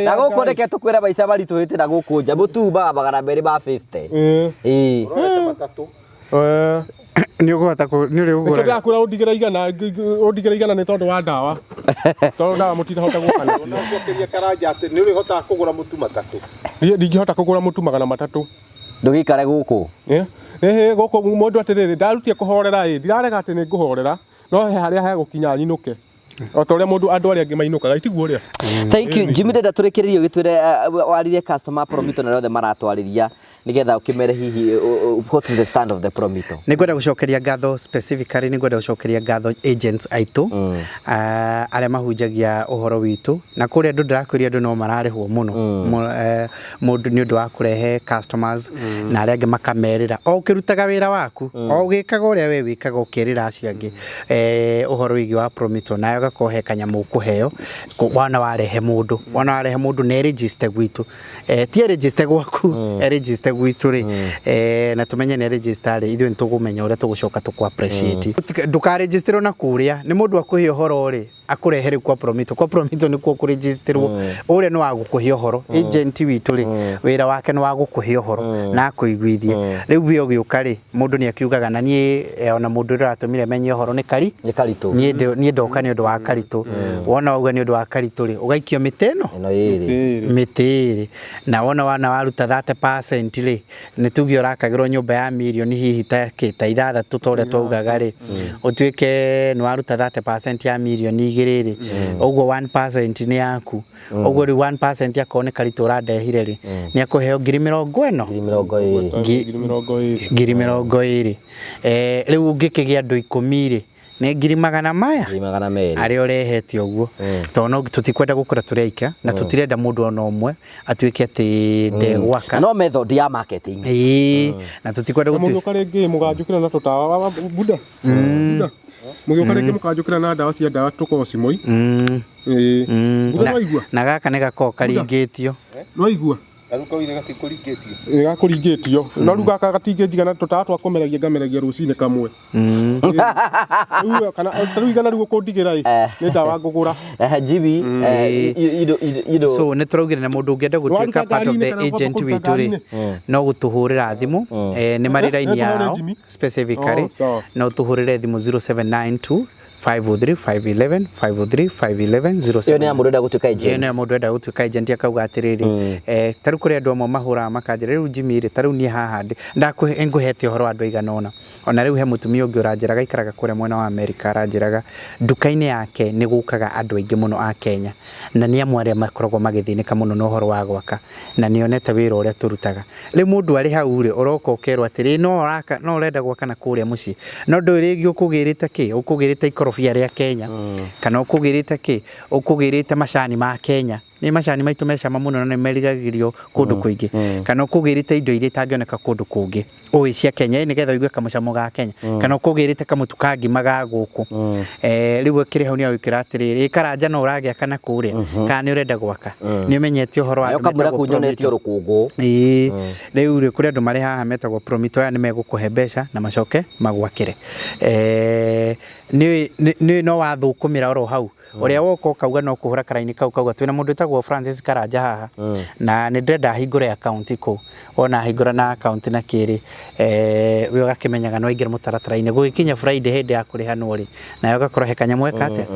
na gũkũ reke tũkwĩre maica maritũhĩte na gũkũ nja mũtumba magana merĩ ma 50 nĩ ũgũhota nĩ ũrĩ ũgũra ndakũra ũndigĩra igana nĩ tondũ wa ndawa tondũ ndawa mũtinahota gũka nacio nĩcokeria karanja atĩ nĩ ũrĩhotaga kũgũra mũtu matatũ ndingĩhota kũgũra mũtu magana matatũ ndũgĩikare gũkũ gũkũ mũndũ atĩrĩrĩ ndarutie kũhorera ndirarega atĩ nĩ ngũhorera no he harĩa hegũkinya nyinũke o ta ũrĩa andũ arĩa angĩ mainũkaga itiguo ũrĩa thank you Jimmy ndenda tũrĩkĩrĩrie ũgĩtwĩre waririe customer Promito na rĩothe maratwarĩria nĩgetha ũkĩmere hihi what is the stand of the Promito nĩngwenda gũcokeria ngatho specifically nĩngwenda gũcokeria ngatho agents aitũ arĩa mahunjagia ũhoro witũ na kũrĩa andũ ndĩrakwĩria andũ no mararĩhwo mũno mũndũ nĩ ũndũ wa kũrehe customers na arĩa angĩ makamerĩra o ũkĩrutaga wĩra waku o ũgĩkaga ũrĩa we wĩkaga ũkĩrĩra acio angĩ ũhoro wĩgiĩ wa Promito nayo gakohe kanyamũ kũheo wana warehe mũndũ nĩ register gwitũ ti register gwaku register gwitũ rĩ na tumenye nĩ register rĩ ithuĩ nĩtũgũmenya ũrĩa tũgũcoka tũkũ appreciate ndũkaregisterwo na kũrĩa nĩ mũndũ akũhe ũhoro rĩ akurehere kwa Promito nĩkuo kũregisterwo ũrĩa nĩ wa gũkũhe ũhoro agent witũ rĩ wĩra wake nĩ wa gũkũhe ũhoro na akũiguithie rĩu we ũgĩũka rĩ mũndũ nĩ akiugaga na niĩ ona mũndũ ũrĩa atũmire menye ũhoro nĩ Karitũ niĩ ndoka nĩ ũndũ wa Karitũ wona wauga nĩ ũndũ wa Karitũ rĩ ũgaikio mĩtĩ ĩno mĩtĩ na wona waruta 30% rĩ nĩ tuge ũrakagĩrwo nyũmba ya mirioni hihi ta 6 ta ũrĩa twaugaga rĩ ũtuĩke nĩ waruta 30% ya mirioni 2 rĩ ũguo 1% nĩ yaku ũguo rĩ 1% yako nĩ Karitũ ũrandehire rĩ nĩ akũheo 20,000 20,000 rĩu ũngĩkĩgĩa andũ 10 rĩ nĩ 200 maya arĩa ũrehete ũguo tondũ tũtikwenda gũkũra tũrĩ aika na tũtirenda mũndũ ona ũmwe atuĩke atĩ ndegwaka no method ya marketing na tũtikwenda mũndũ karĩngĩ mũganjũkĩra na tũtawa buda mũgĩũka rĩngĩ mũkanjũkĩra na ndawa cia ndawa tũkocimoi na gaka nĩ gakoragwo karingĩtio no igua gakũringĩtio no rĩu gaka gatingĩnjigana tũtawa twa kũmeragia ngameragia rũcinĩ kamwe kana rĩu igana rĩu ũkũndigĩra nĩ ndawa ngũgũra Jimmy so nĩ tũraugire na mũndũ ũngĩenda gũtuĩka part of the agent witũ rĩ no gũtũhũrĩra thimũ nĩ marĩ raini yao specifically no tũhũrĩre thimũ 0792 503 511 503 511 07. Iyo ni mũndũ gũtuĩka agent. Iyo ni mũndũ enda gũtuĩka agent akauga atiriri taru kuri andu amwe mahura makanjira riu Jimmy taru ni haha ndakuhe nguhete uhoro andu aigana ona riu he mutumia ungi uranjiraga ikaraga kure mwena wa America aranjiraga nduka-ini yake ni gukaga andu aingi muno a Kenya na ni amwe aria makoragwo magithinika muno no uhoro wa gwaka na nionete wira uria turutaga riu mundu ari hau ri uroka ukerwo atiri no urenda gwaka na kuria muci no ndurigi ukugirite ki ukugirite ikorofia ria Kenya kana ukugirite ki ukugirite macani ma Kenya ni macani maitu mecama muno na merigagĩrio kundu kuingi kana ukugirite indo iria itangioneka kundu kungi oi cia Kenya ni getha uigue kamucamo ga Kenya kana ukugirite kamutu kangi maga guku riu kiri hau ni awikira atiriri Karanja no uragia kana kuria kana ni urenda gwaka ni umenyete uhoro wa kamura kunyonetio rukungu riu ri kuri andu mari haha metagwo Promito aya ni megukuhe mbeca na macoke magwakire ni no wathukumira oro hau uria woko kauga no kuhura karaini kau kauga twina mundu tagwo Francis Karanja haha na ni ndenda hingure account ko ona hingura na account na kiri we gakimenyaga no ingira mutaratara-ini gugikinya Friday hende ya kuriha nori na yo gakoro hekanya mweka ate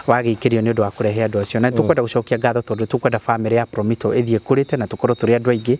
wagikirio ni undu wa kurehe andu acio na tukwenda gucokia ngatho tondu tukwenda family ya Promito ithie kurite na tukorwo turi andu aingi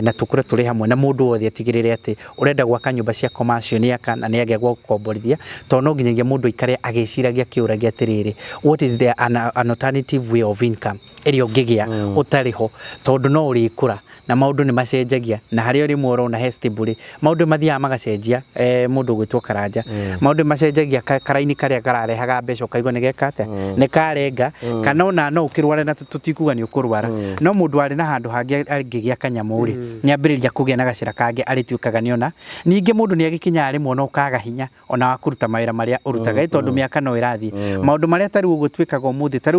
na tukorwo turi hamwe na mundu wothe atigirire ati urenda gwaka nyumba cia commercial ni aka na ni agia gukomborithia to no nginyagia mundu ikare agiciragia kiuragia atiriri what is there an alternative way of income eri ongigia utariho tondu no urikura na maundu ni macenjagia na hari ori mworo na hestibuli maundu mathia magacenjia mundu gwitwo Karanja maundu macenjagia karaini karia kararehaga mbeca kaigwa ni gekate ni karenga kana ona no ukirwara na tutikuga ni ukurwara no mundu ari na handu hangi angigia kanyamuri ni ambiriria kugia na gacira kangi arituikaga ni ona ningi mundu ni agikinya ari mwono ukaga hinya ona wakuruta mawira maria urutaga tondu miaka no irathi maundu maria tari ugutwikaga umuthi tari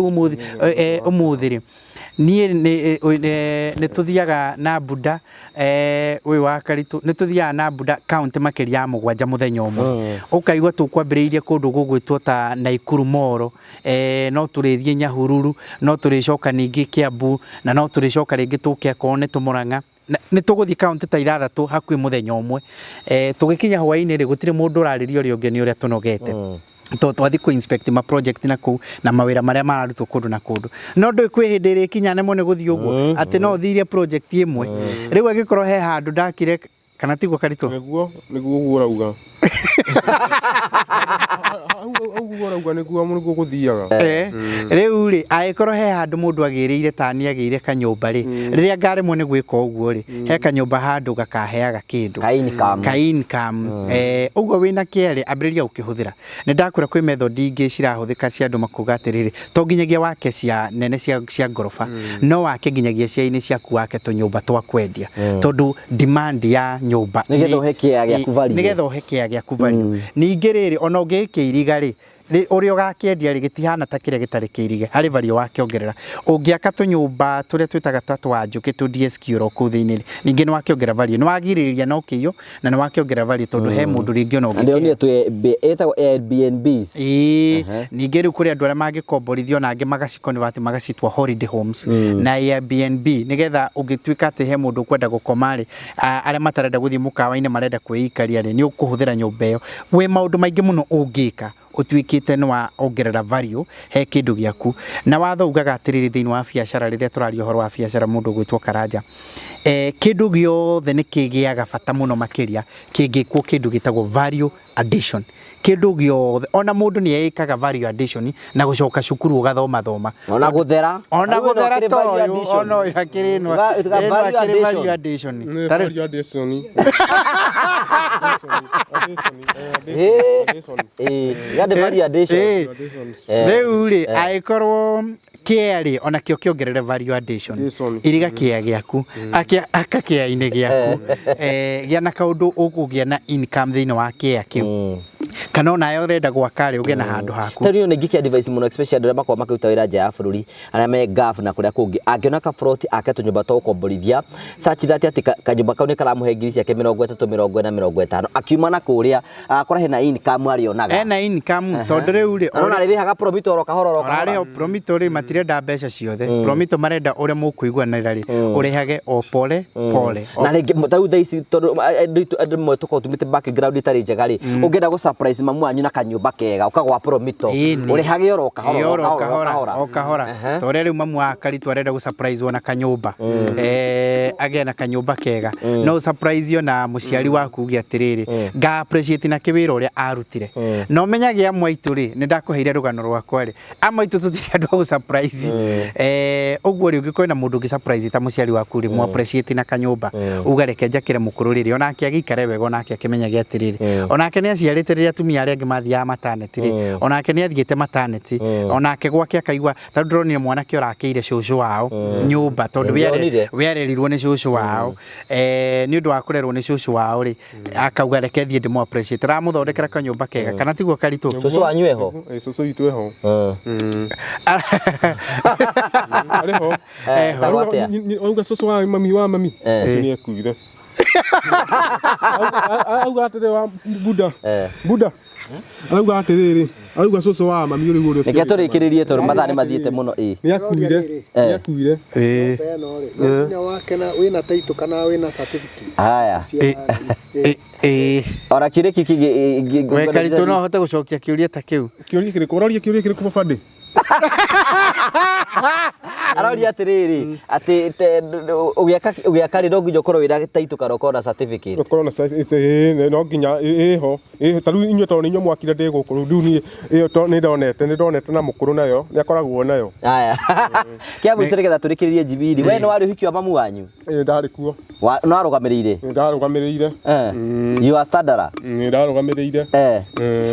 umuthi ni tuthiaga na Buda we wa Karitu ni tuthiaga na Buda county makiria mugwanja muthenya umwe ukaigwa tukwambiriirie kundu gugwitwo ta Naikuru Moro no turithie Nyahururu no turicoka ningi Kiambu na no turicoka ringi tukia kone tumuranga ni tuguthi county ta 6 hakwi muthenya umwe tugikinya hwaini ri gutire mundu uraririo ri ungi ni uria tunogete twathi ku inspect ma project na ku na mawira maria mararutwo kundu na kundu no ndo kwi hindi ri kinya nemo ni guthi uguo ati no thiire project imwe riu agikorwo he handu ndakire kana tiguo Karitu niguo uguo urauga auguo niguo mungu guthiaga riu ri aikorwo he handu mundu agirire tani agire kanyumba ri riria ngaremwo ni gwika uguo ri he kanyumba handu gakaheaga kindu kain kam uguo wina kiere ambiriria ukihuthira ni ndakwira kwi method ingi cirahuthika cia andu makuga atiriri to nginyagia wake cia nene cia ngorofa no wake nginyagia cia ini ciaku wake tunyumba twa kwendia tondu demand ya nyumba nigetha uhekia gya kuvalia nigetha uhekia gya kuvalia ningi riri ona ungike iriga ri urio gakiendia ri gitihana ta kiria gitari kiirige hari vario wake ongerera ungiaka tunyumba turia twitaga twa njuki tu DSQ ro ku thiini ningi ni wake ongerera vario ni wagiriria no kiyo na ni wake ongerera vario tondu he mundu ringi ona ungi ndio ni tu etagwo Airbnbs ningi ri kuri andu aria magikomborithio na angi magacikonvert magacitwa holiday homes na Airbnb nigetha ungitwika ati he mundu kwenda gukoma ri aria matarenda guthii mukawa-ini marenda kwĩikaria ri ni ukuhuthira nyumba iyo we maundu maingi muno ungika utwikite no wa ongerera value he kindu giaku na wathaugaga atiriri thiini wa biacara riria turario horo wa biacara mundu gwitwo Karanja kindu giothe ni kigiaga bata muno makiria kingikwo kindu gitagwo value addition kindu giothe ona mundu ni eikaga value addition na gucoka cukuru ugathoma ona guthera toyo ona yakiri no value addition value addition riu ri aikorwo kiari ona kio kiongerere value addition iriga kia giaku akakia-ini giaku gia na kaundu ukugia na income thiini wa kia kiu kana ona yo renda gwaka ri uge na handu haku tari ni ngiki advice muno especially ndira makwa makuta wira nja ya bururi ana me gaf na kuria kungi angiona ka front ake tunyumba to komborithia search that ati kanyumba kau ni karamuhe ngiri ciake 30 akiuma na kuria akora hena income ari onaga ena income tondu riu ri ona ri haga Promito ro kahoro ari Promito ri matirenda mbeca ciothe Promito marenda uria mukuiguanira ri urihage o pole na ringi mutau thaici tondu andu mwe tuko tumite background itari njega ri ungenda go surprise mamu anyu na kanyumba kega ukagwa Promito uri hage oro kahora tore riu mamu akaritu arenda gu surprise ona kanyumba age na kanyumba kega no surprise yo na muciari waku ugi atiriri nga appreciate na kiwira uria arutire no menyage amwaitu ri ni ndakuheire rugano rwakwa ri amwaitu tutiri andu gu surprise ogwo ri ugikoina mundu gi surprise ta muciari waku ri mu appreciate na kanyumba ugareke njakire mukuru riri ona akiagikare wega ona akimenyage atiriri ona ake ni aciarite ri atumia ari angi mathia maternity ri ona ake ni athiete maternity ona ake gwake akaigwa ta ndronire mwana ki orakeire cucu wao nyumba tondu wearerirwo ni cucu wao ni undu wa kurerwo ni cucu wao ri akauga reke thie ndimo appreciate ramuthondekera kanyumba kega kana tiguo karitu cucu wanyweho cucu itu eho ariho auga cucu wa mami ni ekuire auga atiriri wa buda auga atiriri auga cucu wa mami uri gurio nike turikiririe tondu mathaa ni mathiete muno ni akuire nya wake na wina title kana wina certificate haya ora kire kiki we karitu no hote gucokia kiuria ta kiu kiuria kiri ku bafande aroria atiriri ati ugiaka ri nginya ukorwo wira title kana ukorwo certificate ukorwo na certificate no nginya eho taru inyo to ninyo mwakire ndi gukuru riu ni iyo to ni ndonete na mukuru nayo ni akoragwo nayo haya kia mwico nigetha turikiririe njibiri we no wari uhiki wa mamu wanyu ndari kuo no arugamiriire you are standard ndarugamiriire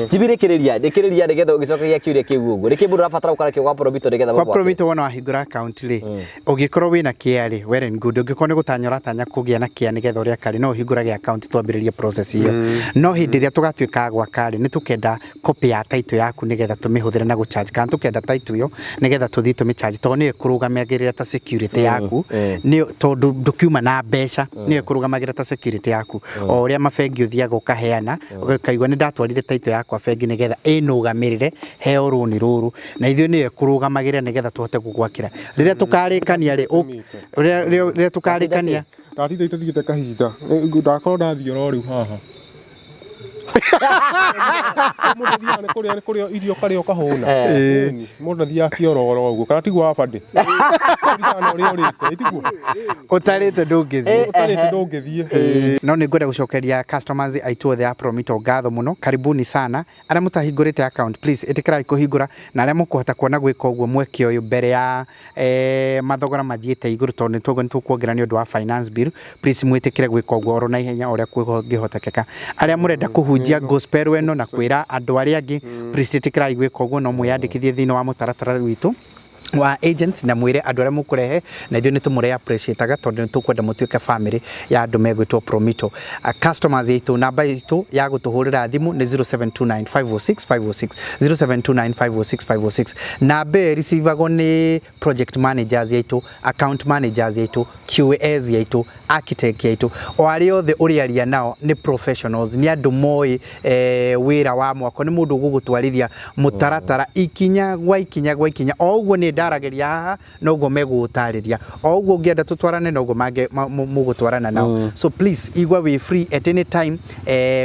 njibiri kiriria nigetha ugicokagia kiuria kiu uguo niki mundu rafatara ukara kiu kwa Promito nigetha kwa Promito wona wahingura account ri ugikorwo wina kiari well and good ugikorwo ni gutanyora tanya kugia na kia nigetha uria kari no uhingurage account twambiririe process iyo no hindi ria tugatuika gwa kari ni tukenda copy ya title yaku nigetha tumihũthĩre na gucharge kana tukenda title iyo nigetha tuthi tumicharge to ni kurugamagirira ta security yaku ni tondu document na mbeca ni kurugamagirira ta security yaku o uria mabengi uthiaga ukaheana ukaigwa ni ndatwarire title yakwa bengi nigetha inugamirire heo runi ruru na ithio ni kurugamagirira nigetha tuhote kugwakira riria tukarikania ri riria tukarikania tatire itithigite kahinda ndakorwo ndathio ro riu haha mundu kuria irio kari ukahuna mundu thia kiororo uguo kana tigwa bande kana uri urite itiguo utarite ndungithie no ni ngwenda gucokeria customers aitu othe a Promito ngatho muno karibuni sana aria mutahingurite account please itikirai kuhingura na aria mukuhota kuona gwika uguo mweke uyu mbere ya mathogora mathiete iguru tondu tugo ni tukuongerera ni undu wa finance bill please mwitikire gwika uguo oro na ihenya uria kugihotekeka aria murenda kuhunjia gospel weno na kwira andu aria angi please itikirai gwika uguo no mwiyandikithie thini wa mutaratara witu wa agents na mwire andu aria mukurehe na ithio ni tumure appreciate ga tondu tukwenda mutuike family ya andu megwitwo Promito customers itu namba itu ya gutuhurira thimu ni 0729506506 0729506506 na be receivago ni project managers yaitu account managers yaitu QAs yaitu architect yaitu o ari othe uri aria nao ni professionals ni andu moi wira wa mwako ni mundu gugutwarithia mutaratara ikinya gwa ikinya o uguo ni ndarageria haha no go megutariria o uguo ngienda tutwarane no go mange mugutwarana nao so please igwa we free at any time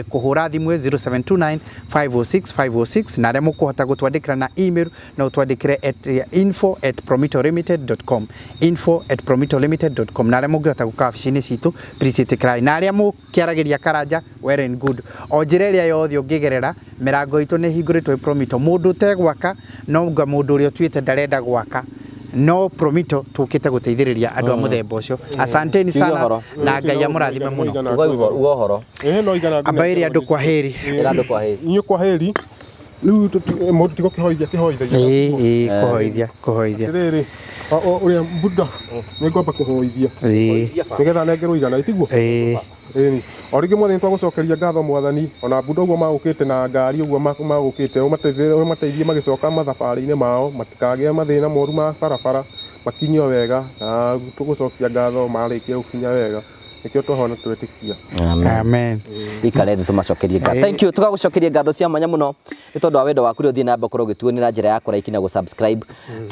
kuhura thimu 0729506506 na aria mukuhota gutwandikira na email no twandikire at info@promitolimited.com info@promitolimited.com na aria mungihota guka office-ini citu please itikrai na aria mukiarageria karanja well and good o njireria yothe ungigerera mirango itu ni hinguritwe Promito mundu tegwaka no nga mundu uri otuite ndarenda gwaka no Promito tukite guteithiriria andu a muthemba ucio asanteni sana na Ngai amurathime muno ugohoro no igana abairi andu kwa heri inyo kwa heri riu mundu tigo kihoithia kuhoithia riri uria Buddha ni ngomba kuhoithia nigetha nengerwo igana itiguo origi mwathani twagucokeria ngatho mwathani ona Buddha uguo magukite na ngari uguo magukite umateithie magicoka mathabari-ini mao matikagĩa mathĩna moru ma barabara makinyo wega na tugucokia ngatho marĩkia gukinya wega nikio twahona twetikia. Amen. Ikare thĩ tũmacokerie ngatho. Thank you, tugagucokeria ngatho cia mwanya mũno nĩ tondũ wa wendo waku rĩu thiĩ na mbere ũkorwo ũgĩtuonia na njĩra ya kũraiki na gũ-subscribe.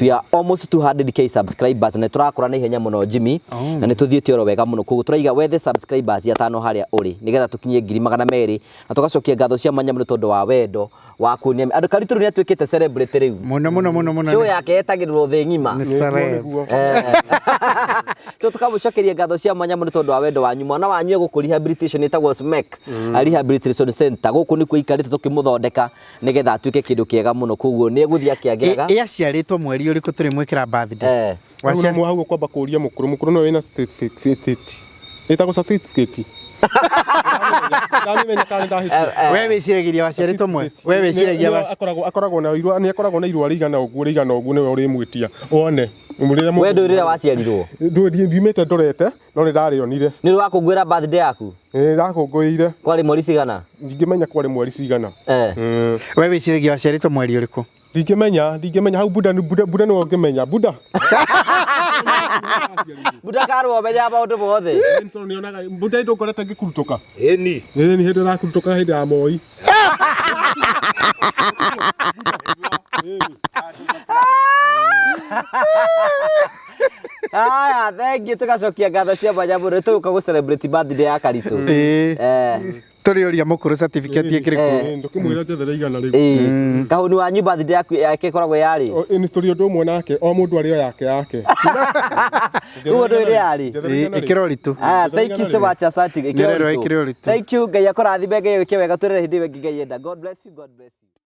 We are almost 200k subscribers na tũrakũra na ihenya mũno Jimmy, na nĩ tũthiĩte oro wega mũno, koguo tũraiga wethe subscribers ya 5 harĩa ũrĩ nĩgetha tũkinyie 200,000 na tũgacokia ngatho cia mwanya mũno tondũ wa wendo waku. Andũ Karitũ nĩ atuĩkĩte celebrity rĩu Mũno. show yake etagĩrĩrwo thĩ ng'ima. So tukamũcokeria ngatho cia mwanya mũno tondũ wa wendo wanyu. Mwana wanyu egũkũ rehabilitation ĩtagwo SMEC Rehabilitation Center, gũkũ nĩ kuo ikarĩte tũkĩmũthondeka nĩgetha atuĩke kĩndũ kĩega mũno, koguo nĩ egũthiĩ akĩagĩaga. Yaciarĩtwo mweri ũrĩkũ tũrĩ mwĩkĩra birthday? Waciarĩtwo hau kwamba kũria mũkũrũ no wĩna certificate ĩtagwo certificate. We wĩciragĩria waciarĩtwo mwe? We wĩciragia akoragwo na irua, nĩ akoragwo na irua rĩigana ũguo nĩwe ũrĩmwĩtia one. We ndũrĩra waciarirwo? Ndiumĩte ndorete no nĩ ndarĩonire. Nĩ wakũngũĩra birthday yaku? Ndakũngũĩire. Kwarĩ mweri cigana? Ndingĩmenya kwarĩ mweri cigana. We wĩciragia waciarĩtwo mweri ũrĩkũ? Ndingĩmenya hau Buda nĩwe ũngĩmenya. Buda karwo menya maũndũ mothe. Buda ndũkorete ngĩkurutũka? Ĩni hĩndĩ ĩrakurutũka hĩndĩ ya Moi. Aya, thank you, tugacokia ngatho cia mwanya mũno tũgũka gũ celebrate birthday ya Karitũ. Tũrĩũria mũkũrũ certificate ĩkĩrĩkũ? Ndũkĩmwĩra njethere igana rĩu. Kahũni wanyu birthday yake ĩkoragwo yarĩ? Nĩ tũrĩ ũndũ ũmwe nake, o mũndũ arĩ o yake. Ũguo ndũ ĩrĩ yarĩ? Ĩkĩra ũritũ. Thank you so much, asante. Ĩkĩra ũritũ. Thank you, Ngai akũrathime, Ngai wĩke wega, tũrere hĩndĩ ĩyo ĩngĩ Ngai enda. God bless you.